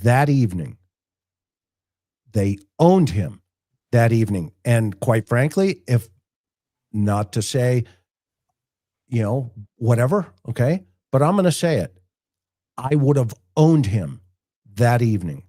that evening. They owned him that evening. And quite frankly, if not to say, whatever, okay, but I'm going to say it. I would have owned him that evening.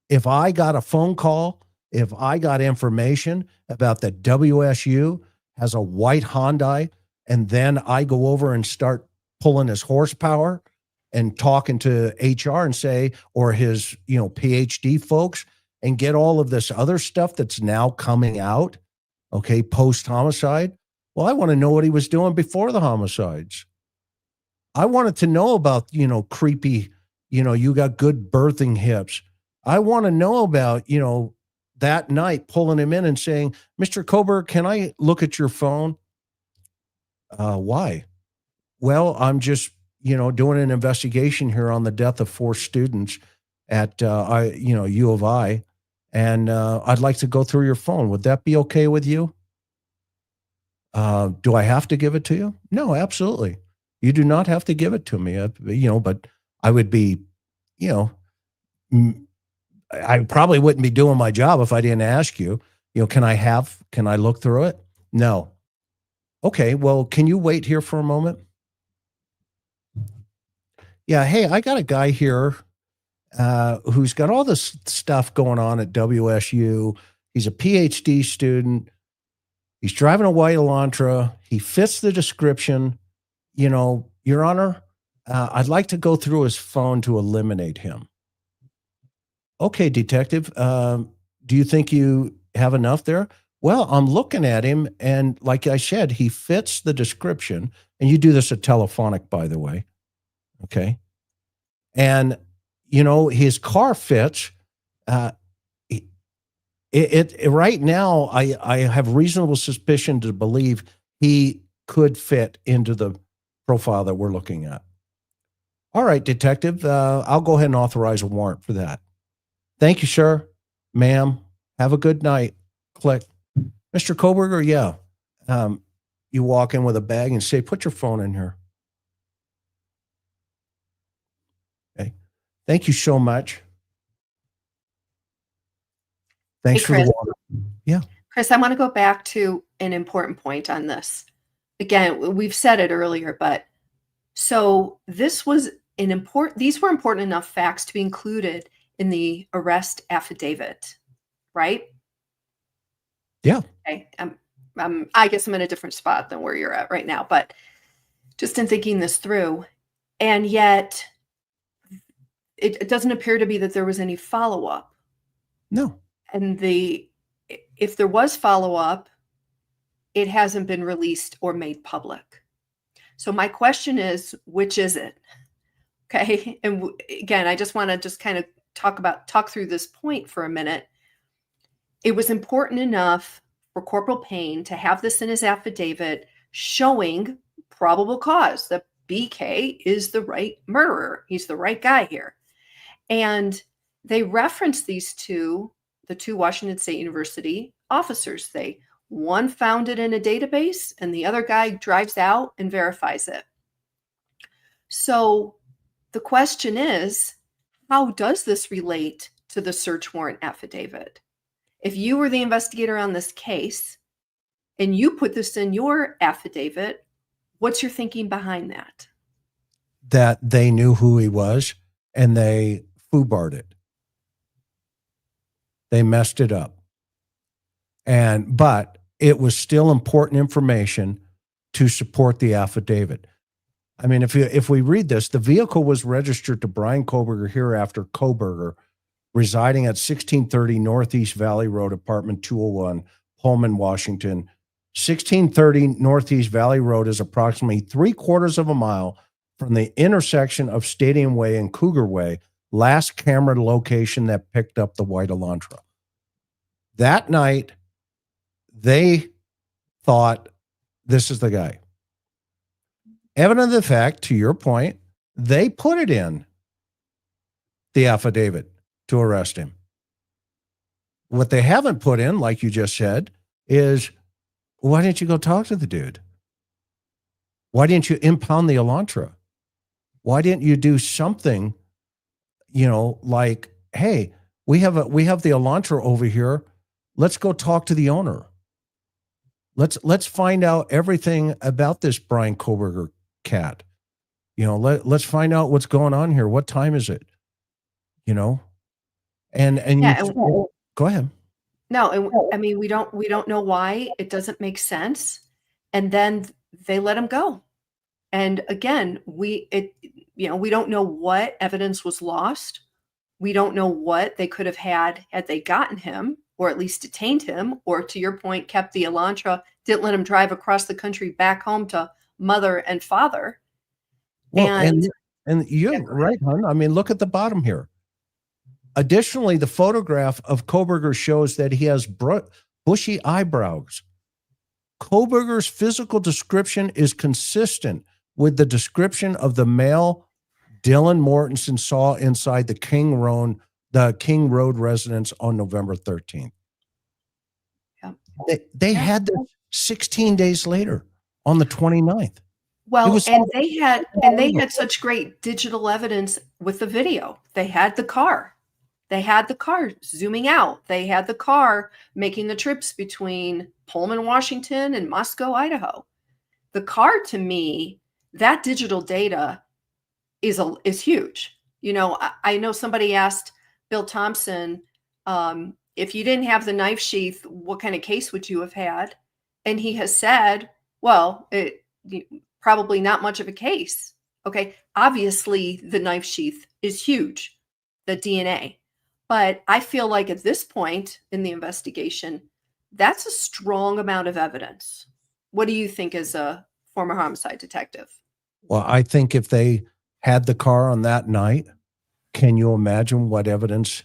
If I got a phone call, if I got information about that WSU has a white Hyundai, and then I go over and start pulling his horsepower and talking to HR and say, or his, PhD folks, and get all of this other stuff that's now coming out, okay, post-homicide. Well, I want to know what he was doing before the homicides. I wanted to know about, creepy, you got good birthing hips. I want to know about, that night pulling him in and saying, Mr. Kohberger, can I look at your phone? Why? Well, I'm just, doing an investigation here on the death of 4 students at, U of I, and I'd like to go through your phone. Would that be okay with you? Do I have to give it to you? No, absolutely. You do not have to give it to me, but I would be, I probably wouldn't be doing my job if I didn't ask you, can I look through it? No. Okay, well, can you wait here for a moment? Yeah, hey, I got a guy here who's got all this stuff going on at WSU. He's a PhD student. He's driving a white Elantra. He fits the description. Your Honor, I'd like to go through his phone to eliminate him. Okay, detective, do you think you have enough there? Well, I'm looking at him, and like I said, he fits the description. And you do this at telephonic, by the way. Okay. And, his car fits. Right now, I have reasonable suspicion to believe he could fit into the profile that we're looking at. All right, detective, I'll go ahead and authorize a warrant for that. Thank you, sir. Ma'am, have a good night. Click. Mr. Kohberger, yeah. You walk in with a bag and say, put your phone in here. Okay. Thank you so much. Thanks Hey, for the Chris. water. Yeah. Chris, I want to go back to an important point on this. Again, we've said it earlier, but so these were important enough facts to be included in the arrest affidavit, right? Yeah. Okay. I guess I'm in a different spot than where you're at right now, but just in thinking this through, and yet it doesn't appear to be that there was any follow-up. No. And if there was follow-up, it hasn't been released or made public. So my question is, which is it? Okay. And again, I just want to just kind of talk through this point for a minute. It was important enough for Corporal Payne to have this in his affidavit showing probable cause that BK is the right murderer. He's the right guy here. And they reference the two Washington State University officers. One found it in a database and the other guy drives out and verifies it. So the question is, how does this relate to the search warrant affidavit? If you were the investigator on this case and you put this in your affidavit, what's your thinking behind that? That they knew who he was and they foobarred it. They messed it up. But it was still important information to support the affidavit. I mean, if we read this, the vehicle was registered to Bryan Kohberger, hereafter Kohberger, residing at 1630 Northeast Valley Road, apartment 201, Pullman, Washington. 1630 Northeast Valley Road is approximately 3/4 of a mile from the intersection of Stadium Way and Cougar Way, last camera location that picked up the white Elantra. That night, they thought, this is the guy. Evident of the fact, to your point, they put it in the affidavit to arrest him. What they haven't put in, like you just said, is why didn't you go talk to the dude? Why didn't you impound the Elantra? Why didn't you do something, like, hey, we have the Elantra over here. Let's go talk to the owner. Let's find out everything about this Bryan Kohberger cat. Let's find out what's going on here. What time is it? And Yeah, go ahead. No, I mean, we don't know why. It doesn't make sense. And then they let him go. And again, we don't know what evidence was lost. We don't know what they could have had they gotten him, or at least detained him, or, to your point, kept the Elantra, didn't let him drive across the country back home to mother and father. Well, and you're right, hon. I mean, look at the bottom here. Additionally, the photograph of Kohberger shows that he has bushy eyebrows. Kohberger's physical description is consistent with the description of the male Dylan Mortensen saw inside the King Road residence on November 13th. Yeah. They had this 16 days later on the 29th. Well, they had such great digital evidence with the video. They had the car. They had the car zooming out. They had the car making the trips between Pullman, Washington and Moscow, Idaho. The car, to me, that digital data is huge. I know somebody asked Bill Thompson, if you didn't have the knife sheath, what kind of case would you have had? And he has said, well, probably not much of a case. Okay. Obviously, the knife sheath is huge, the DNA. But I feel like at this point in the investigation, that's a strong amount of evidence. What do you think as a former homicide detective? Well, I think if they had the car on that night, can you imagine what evidence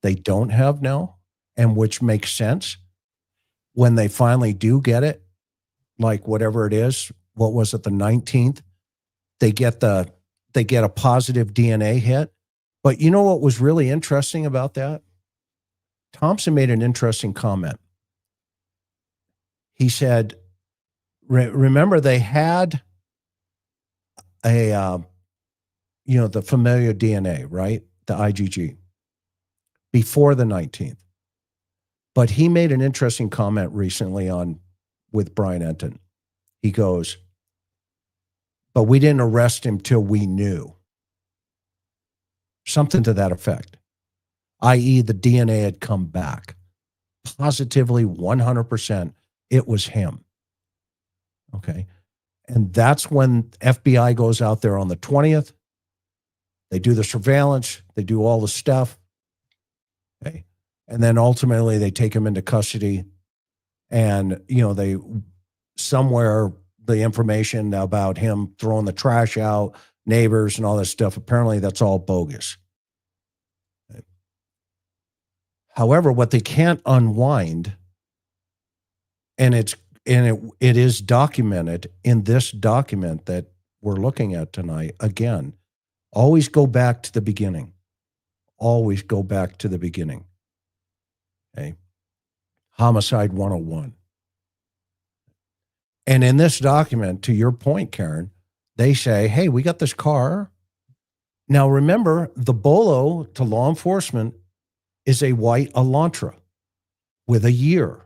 they don't have now, and which makes sense when they finally do get it, like whatever it is. What was it, the 19th? They get a positive DNA hit. But you know what was really interesting about that? Thompson made an interesting comment. He said, remember they had the familiar DNA, right? The IgG before the 19th. But he made an interesting comment recently with Brian Enton. He goes, but we didn't arrest him till we knew. Something to that effect, i.e. the DNA had come back positively 100% It was him. Okay. And that's when FBI goes out there on the 20th. They do the surveillance. They do all the stuff. Okay. And then ultimately they take him into custody. And, they somewhere the information about him throwing the trash out, neighbors and all this stuff, apparently that's all bogus. Okay. However, what they can't unwind, and it is documented in this document that we're looking at tonight. Again, always go back to the beginning. Always go back to the beginning. Okay. Homicide 101. And in this document, to your point, Karen, they say, hey, we got this car. Now, remember, the bolo to law enforcement is a white Elantra with a year.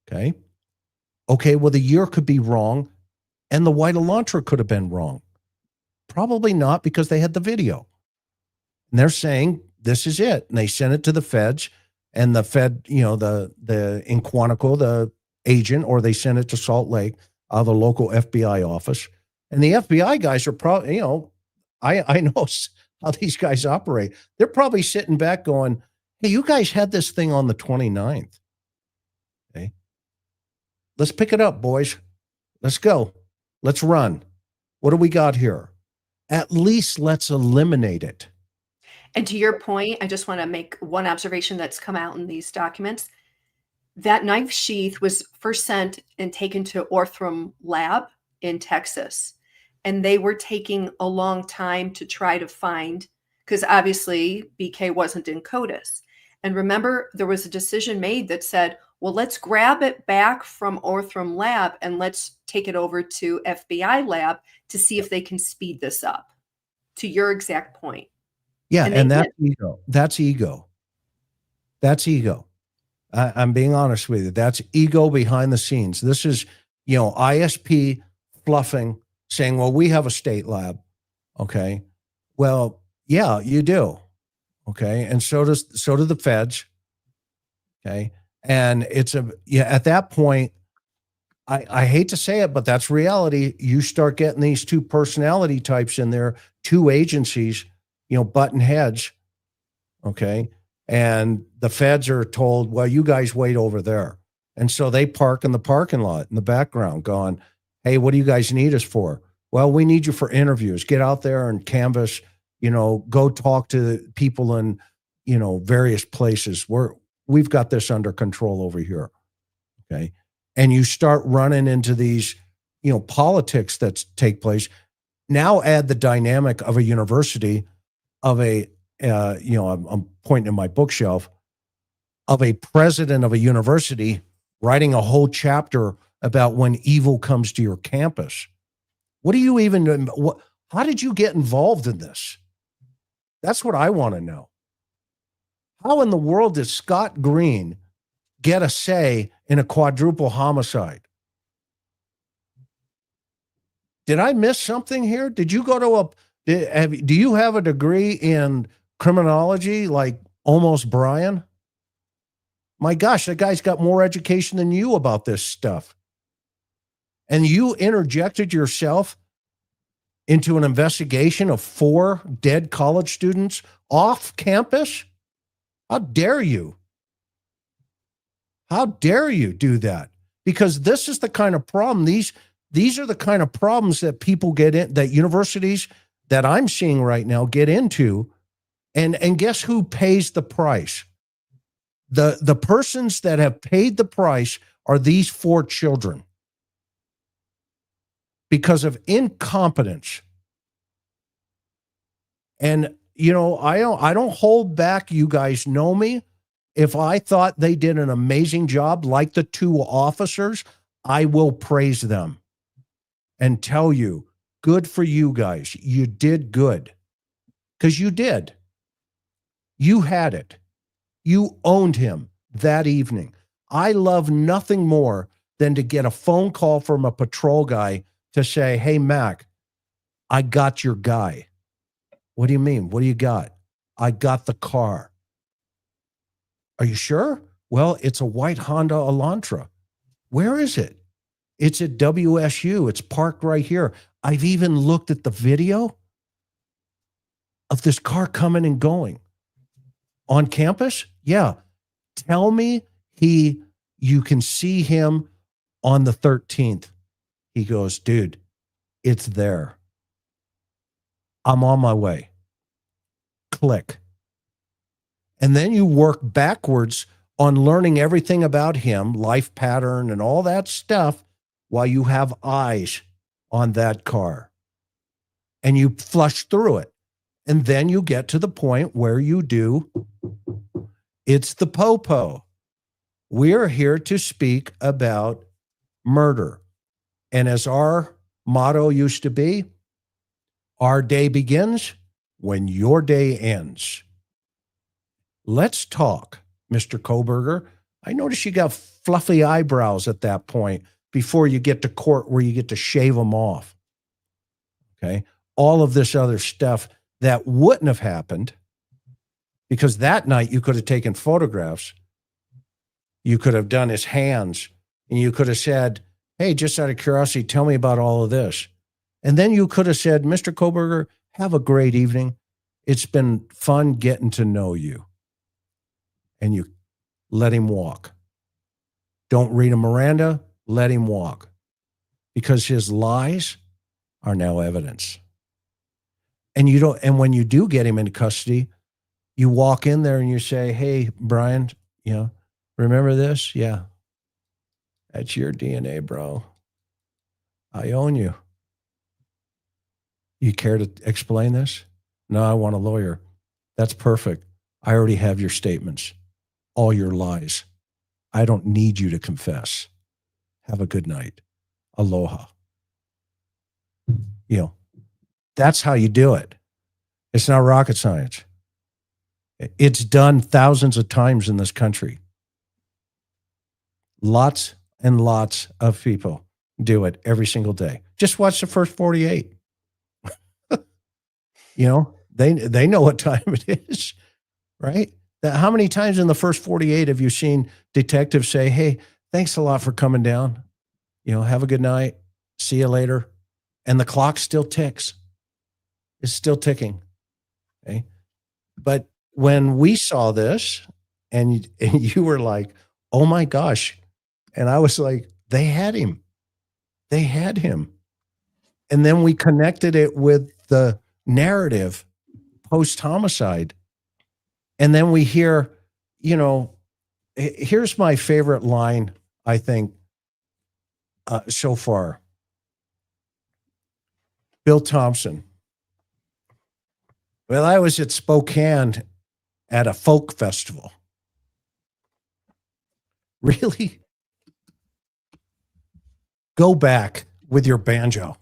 Okay. Okay, well, the year could be wrong, and the white Elantra could have been wrong. Probably not, because they had the video. And they're saying, this is it. And they sent it to the feds, and the Fed, the in Quantico, the agent, or they sent it to Salt Lake, the local FBI office. And the FBI guys are probably, I know how these guys operate. They're probably sitting back going, hey, you guys had this thing on the 29th. Okay. Let's pick it up, boys. Let's go. Let's run. What do we got here? At least let's eliminate it. And to your point, I just want to make one observation that's come out in these documents. That knife sheath was first sent and taken to Orthram Lab in Texas. And they were taking a long time to try to find, because obviously BK wasn't in CODIS. And remember, there was a decision made that said, well, let's grab it back from Orthram Lab and let's take it over to FBI Lab to see if they can speed this up, to your exact point. Yeah, and that's ego. That's ego. That's ego. I'm being honest with you. That's ego behind the scenes. This is, ISP fluffing, saying, well, we have a state lab. Okay. Well, yeah, you do. Okay. And so do the feds. Okay. And at that point, I hate to say it, but that's reality. You start getting these two personality types in there, two agencies, button heads. Okay. And the feds are told, well, you guys wait over there. And so they park in the parking lot in the background going, hey, what do you guys need us for? Well, we need you for interviews. Get out there and canvass, go talk to people in, various places. We've got this under control over here. Okay. And you start running into these, politics that take place. Now add the dynamic of a university, of I'm pointing in my bookshelf, of a president of a university writing a whole chapter about when evil comes to your campus. What do you even, how did you get involved in this? That's what I want to know. How in the world did Scott Green get a say in a quadruple homicide? Did I miss something here? Did you go to do you have a degree in criminology like almost Bryan? My gosh, that guy's got more education than you about this stuff. And you interjected yourself into an investigation of 4 dead college students off campus? How dare you? How dare you do that? Because this is the kind of problem, these are the kind of problems that people get in, that universities that I'm seeing right now get into. And guess who pays the price? The persons that have paid the price are these 4 children because of incompetence. And, I don't hold back. You guys know me. If I thought they did an amazing job, like the 2 officers, I will praise them and tell you, good for you guys. You did good, because you did. You had it. You owned him that evening. I love nothing more than to get a phone call from a patrol guy to say, hey, Mac, I got your guy. What do you mean? What do you got? I got the car. Are you sure? Well, it's a white Honda Elantra. Where is it? It's at WSU. It's parked right here. I've even looked at the video of this car coming and going on campus. Yeah. Tell me you can see him on the 13th. He goes, dude, it's there. I'm on my way. Click. And then you work backwards on learning everything about him, life pattern and all that stuff, while you have eyes on that car. And you flush through it. And then you get to the point where you do, it's the popo. We're here to speak about murder. And as our motto used to be, our day begins when your day ends. Let's talk, Mr. Kohberger. I notice you got fluffy eyebrows at that point before you get to court where you get to shave them off. Okay. All of this other stuff that wouldn't have happened because that night you could have taken photographs. You could have done his hands and you could have said, hey, just out of curiosity, tell me about all of this. And then you could have said, Mr. Kohberger, have a great evening. It's been fun getting to know you. And you let him walk. Don't read a Miranda, let him walk. Because his lies are now evidence. And when you do get him into custody, you walk in there and you say, hey, Bryan, remember this? Yeah. That's your DNA, bro. I own you. You care to explain this? No, I want a lawyer. That's perfect. I already have your statements, all your lies. I don't need you to confess. Have a good night. Aloha. That's how you do it. It's not rocket science. It's done thousands of times in this country. Lots and lots of people do it every single day. Just watch the first 48. They know what time it is, right? How many times in the first 48 have you seen detectives say, hey, thanks a lot for coming down. Have a good night. See you later. And the clock still ticks. It's still ticking. Okay. But when we saw this and you were like, oh my gosh. And I was like, they had him. They had him. And then we connected it with the narrative post-homicide. And then we hear, here's my favorite line, I think, so far. Bill Thompson. Well, I was at Spokane at a folk festival. Really? Go back with your banjo.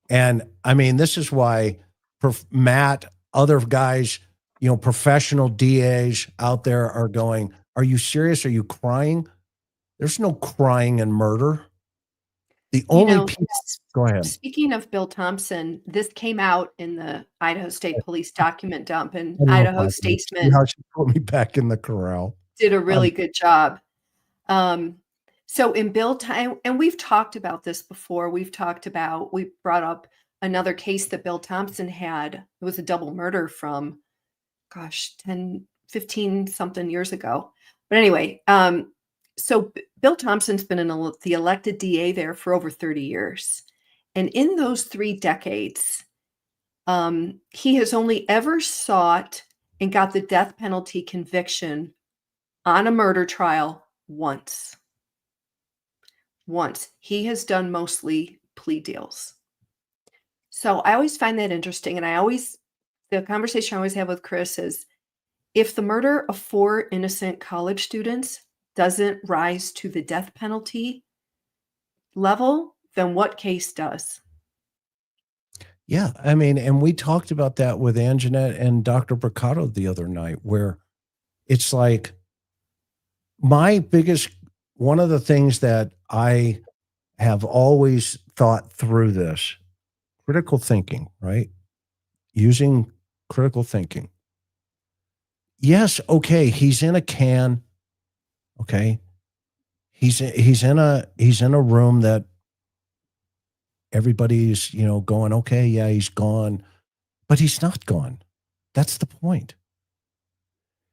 And I mean, this is why Matt, other guys, professional DAs out there are going, are you serious? Are you crying? There's no crying in murder. The only people, go ahead. Speaking of Bill Thompson, this came out in the Idaho State Police document dump, and Idaho Statesman how she put me back in the corral. Did a really good job. So in Bill, and we've talked about this before. We brought up another case that Bill Thompson had. It was a double murder from, 10, 15 something years ago. But anyway, so Bill Thompson's been the elected DA there for over 30 years. And in those 3 decades, he has only ever sought and got the death penalty conviction on a murder trial once. He has done mostly plea deals. So I always find that interesting. And the conversation I always have with Chris is, if the murder of 4 innocent college students doesn't rise to the death penalty level, then what case does? Yeah. I mean, and we talked about that with Anjanette and Dr. Bricado the other night, where it's like one of the things that I have always thought through this, critical thinking, right? Using critical thinking. Yes. Okay. He's in a can. Okay. He's in a room that everybody's, going, okay, yeah, he's gone, but he's not gone. That's the point.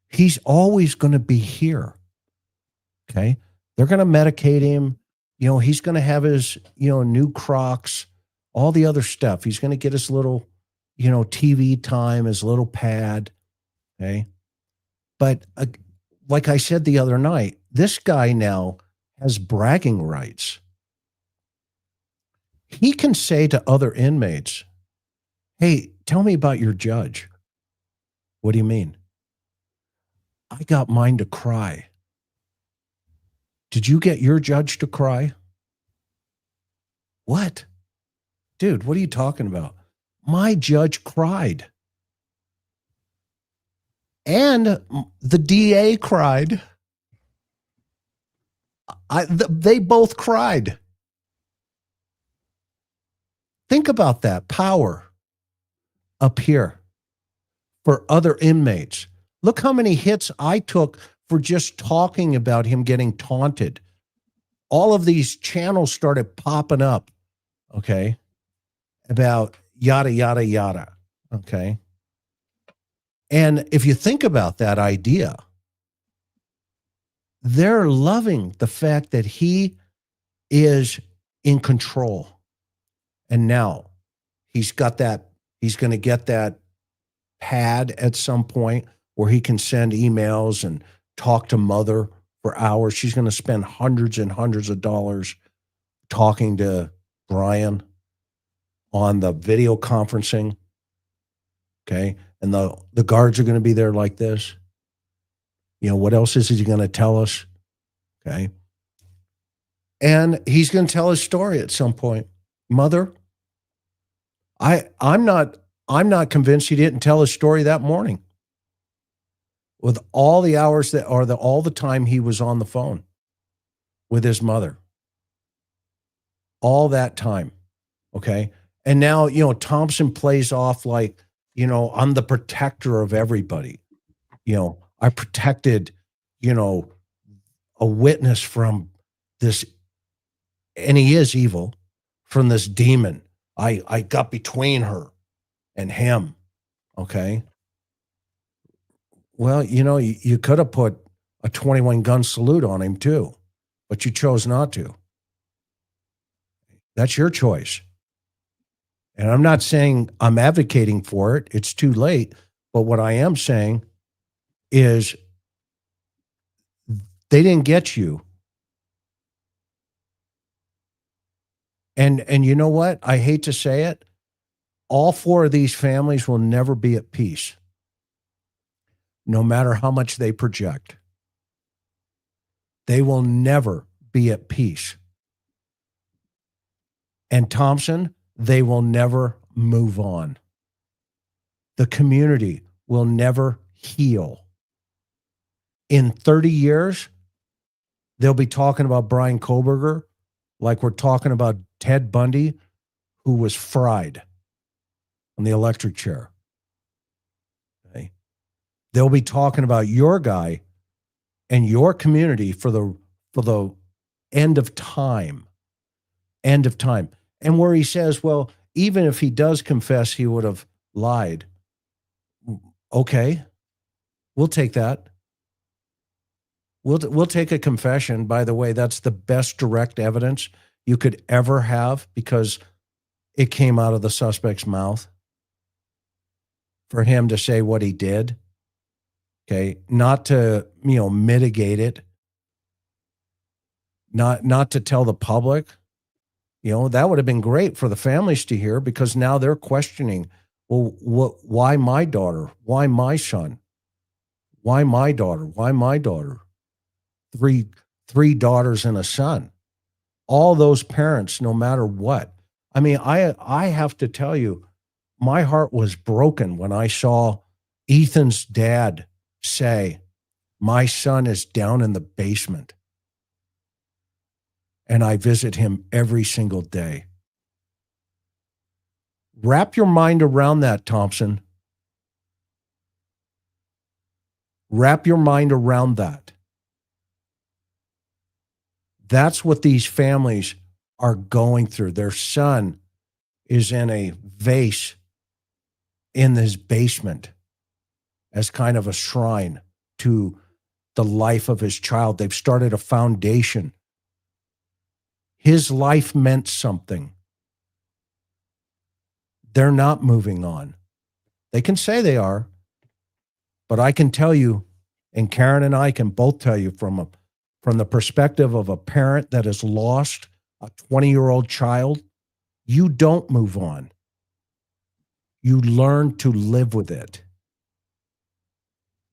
He's always going to be here. Okay. They're going to medicate him. He's going to have his, new Crocs, all the other stuff. He's going to get his little, TV time, his little pad. Okay. But like I said the other night, this guy now has bragging rights. He can say to other inmates, hey, tell me about your judge. What do you mean? I got mine to cry. Did you get your judge to cry? What? Dude, what are you talking about? My judge cried. And the DA cried. They both cried. Think about that power up here for other inmates. Look how many hits I took for just talking about him getting taunted. All of these channels started popping up, okay, about yada, yada, yada, okay? And if you think about that idea, they're loving the fact that he is in control. And now he's got that, he's going to get that pad at some point where he can send emails and talk to mother for hours. She's going to spend hundreds and hundreds of dollars talking to Bryan on the video conferencing. Okay. And the guards are going to be there like this. What else is he going to tell us? Okay. And he's going to tell his story at some point. Mother, I'm not convinced he didn't tell his story that morning with all the hours all the time he was on the phone with his mother. All that time. Okay. And now, Thompson plays off like, I'm the protector of everybody. I protected, a witness from this, and he is evil, from this demon. I got between her and him. Okay. Well, you could have put a 21 gun salute on him too, but you chose not to. That's your choice. And I'm not saying I'm advocating for it. It's too late. But what I am saying is they didn't get you. And you know what? I hate to say it. All four of these families will never be at peace, no matter how much they project. They will never be at peace. And Thompson, they will never move on. The community will never heal. In 30 years, they'll be talking about Bryan Kohberger like we're talking about Ted Bundy, who was fried on the electric chair. Okay. They'll be talking about your guy and your community for the end of time. End of time. And where he says, well, even if he does confess, he would have lied. Okay, we'll take that. We'll take a confession. By the way, that's the best direct evidence you could ever have because it came out of the suspect's mouth for him to say what he did. Okay, not to, mitigate it, not to tell the public. That would have been great for the families to hear because now they're questioning, well, why my daughter? Why my son? Why my daughter? Why my daughter? Three daughters and a son. All those parents, no matter what. I mean, I have to tell you, my heart was broken when I saw Ethan's dad say, my son is down in the basement. And I visit him every single day. Wrap your mind around that, Thompson. Wrap your mind around that. That's what these families are going through. Their son is in a vase in his basement as kind of a shrine to the life of his child. They've started a foundation. His life meant something. They're not moving on. They can say they are, but I can tell you, and Karen and I can both tell you from the perspective of a parent that has lost a 20-year-old child, you don't move on. You learn to live with it.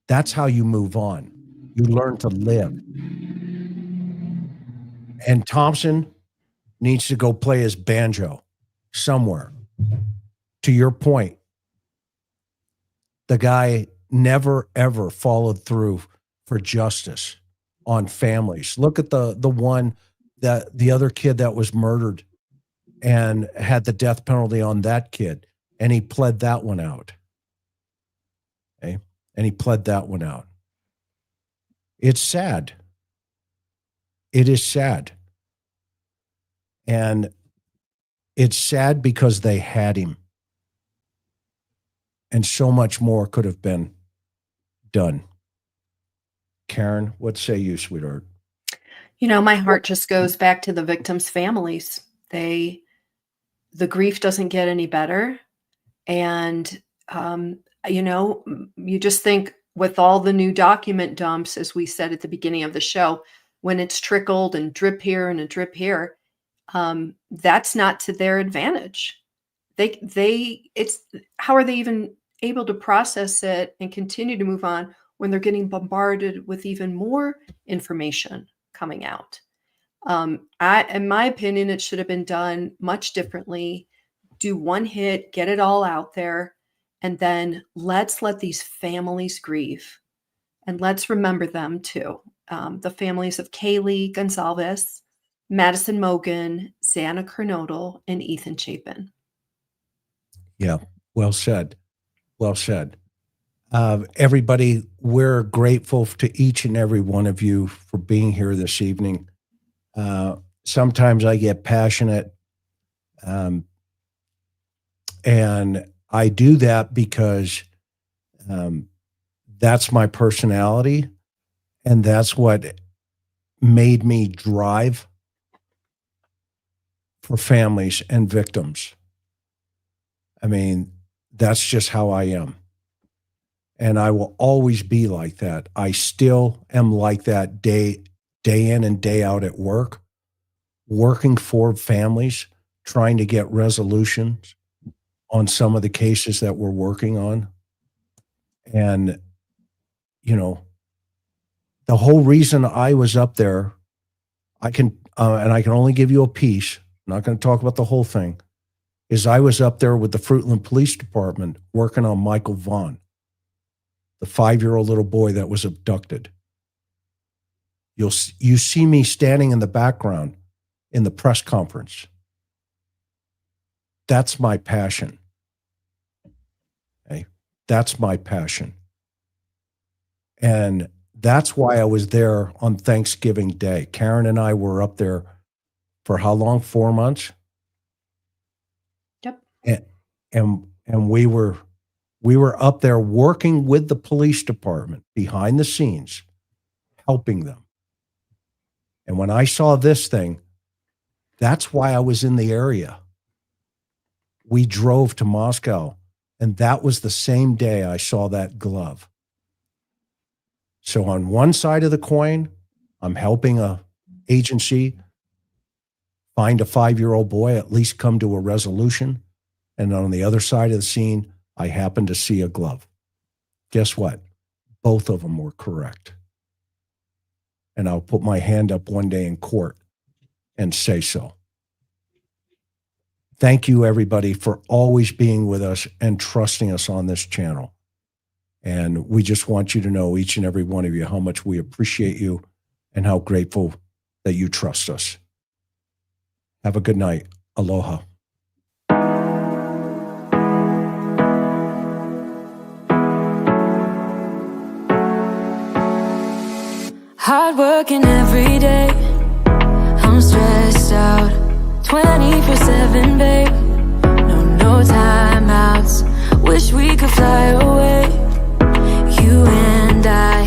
That's how you move on. You learn to live. And Thompson needs to go play his banjo somewhere. To your point, the guy never, ever followed through for justice on families. Look at the one that the other kid that was murdered and had the death penalty on that kid. And he pled that one out. Okay? And he pled that one out. It's sad. It is sad. And it's sad because they had him. And so much more could have been done. Karen, what say you, sweetheart? You know, my heart just goes back to the victims' families. The grief doesn't get any better. And, you know, you just think with all the new document dumps, as we said at the beginning of the show, when it's trickled and drip here and a drip here, that's not to their advantage. It's how are they even able to process it and continue to move on when they're getting bombarded with even more information coming out? In my opinion, it should have been done much differently. Do one hit, get it all out there, and then let's let these families grieve. And let's remember them too. The families of Kaylee Gonzalez, Madison Mogan, Xana Kernodle, and Ethan Chapin. Yeah, well said. Well said. Everybody, we're grateful to each and every one of you for being here this evening. Sometimes I get passionate, and I do that because that's my personality, and that's what made me drive for families and victims. I mean, that's just how I am. And I will always be like that. I still am like that day in and day out at work, working for families, trying to get resolutions on some of the cases that we're working on. And, you know, the whole reason I was up there, and I can only give you a piece, I'm not going to talk about the whole thing, is I was up there with the Fruitland Police Department working on Michael Vaughn, the 5-year-old little boy that was abducted. You see me standing in the background in the press conference. That's my passion. Okay? That's my passion. And that's why I was there on Thanksgiving Day. Karen and I were up there for how long? 4 months? Yep. And we were up there working with the police department behind the scenes, helping them. And when I saw this thing, that's why I was in the area. We drove to Moscow, and that was the same day I saw that glove. So on one side of the coin, I'm helping a agency find a 5-year-old boy, at least come to a resolution. And on the other side of the scene, I happened to see a glove. Guess what? Both of them were correct. And I'll put my hand up one day in court and say so. Thank you, everybody, for always being with us and trusting us on this channel. And we just want you to know, each and every one of you, how much we appreciate you and how grateful that you trust us. Have a good night. Aloha. Hard working every day, 24/7, babe. No timeouts. Wish we could fly away. You and I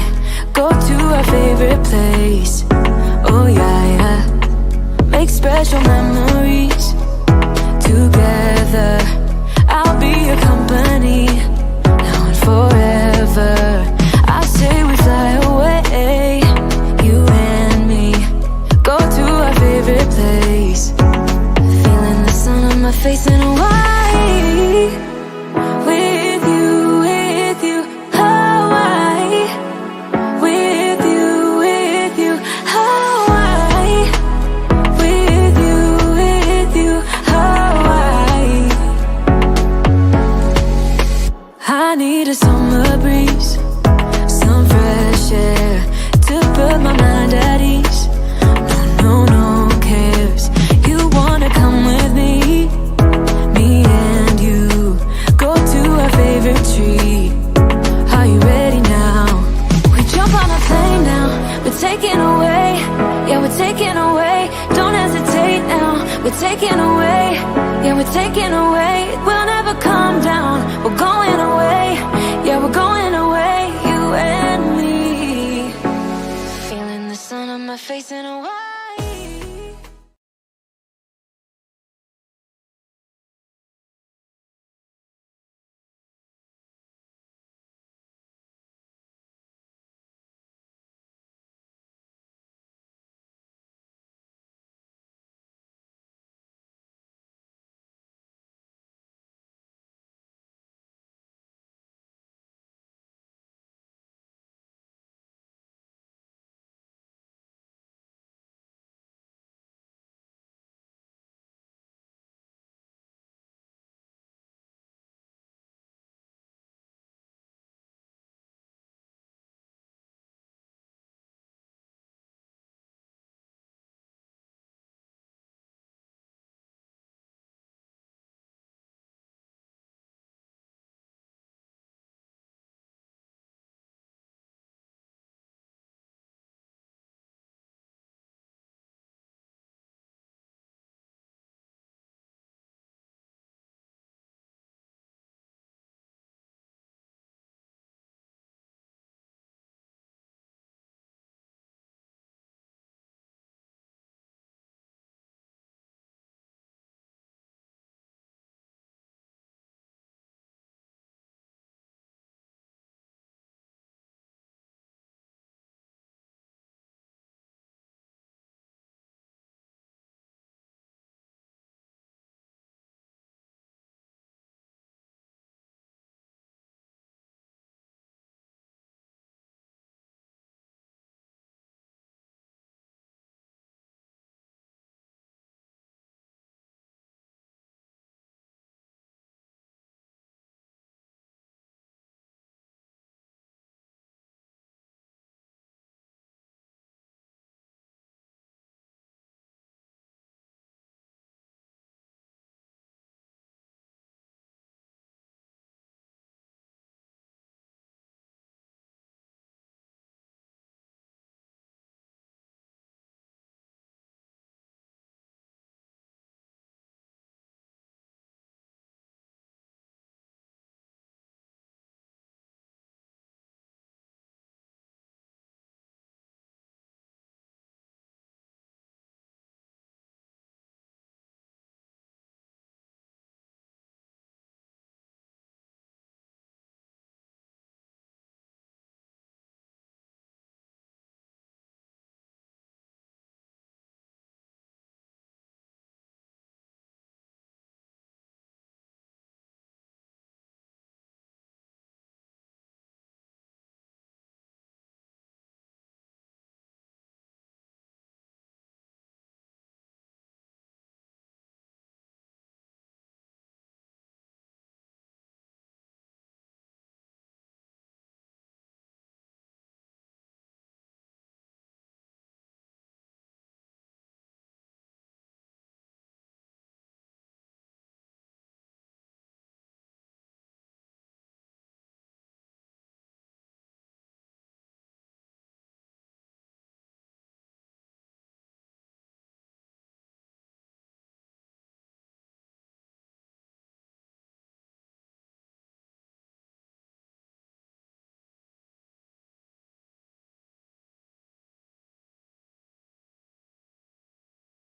go to our favorite place. Oh yeah, yeah. Make special memories together. I'll be your company now and forever. I say we fly away. You and me go to our favorite place. Feeling the sun on my face in Hawaii. With you, Hawaii. With you, Hawaii. With you, Hawaii. I need a summer breeze, some fresh air to put my mind at ease. No cares. You wanna come with me? Me and you go to our favorite tree. Are you ready now? We jump on a plane now. We're taking away. Yeah, we're taking away. Don't hesitate now. We're taking away. Yeah, we're taking away. We'll never come down. We're going away. Yeah, we're going away. You and me. Feeling the sun on my face in a while.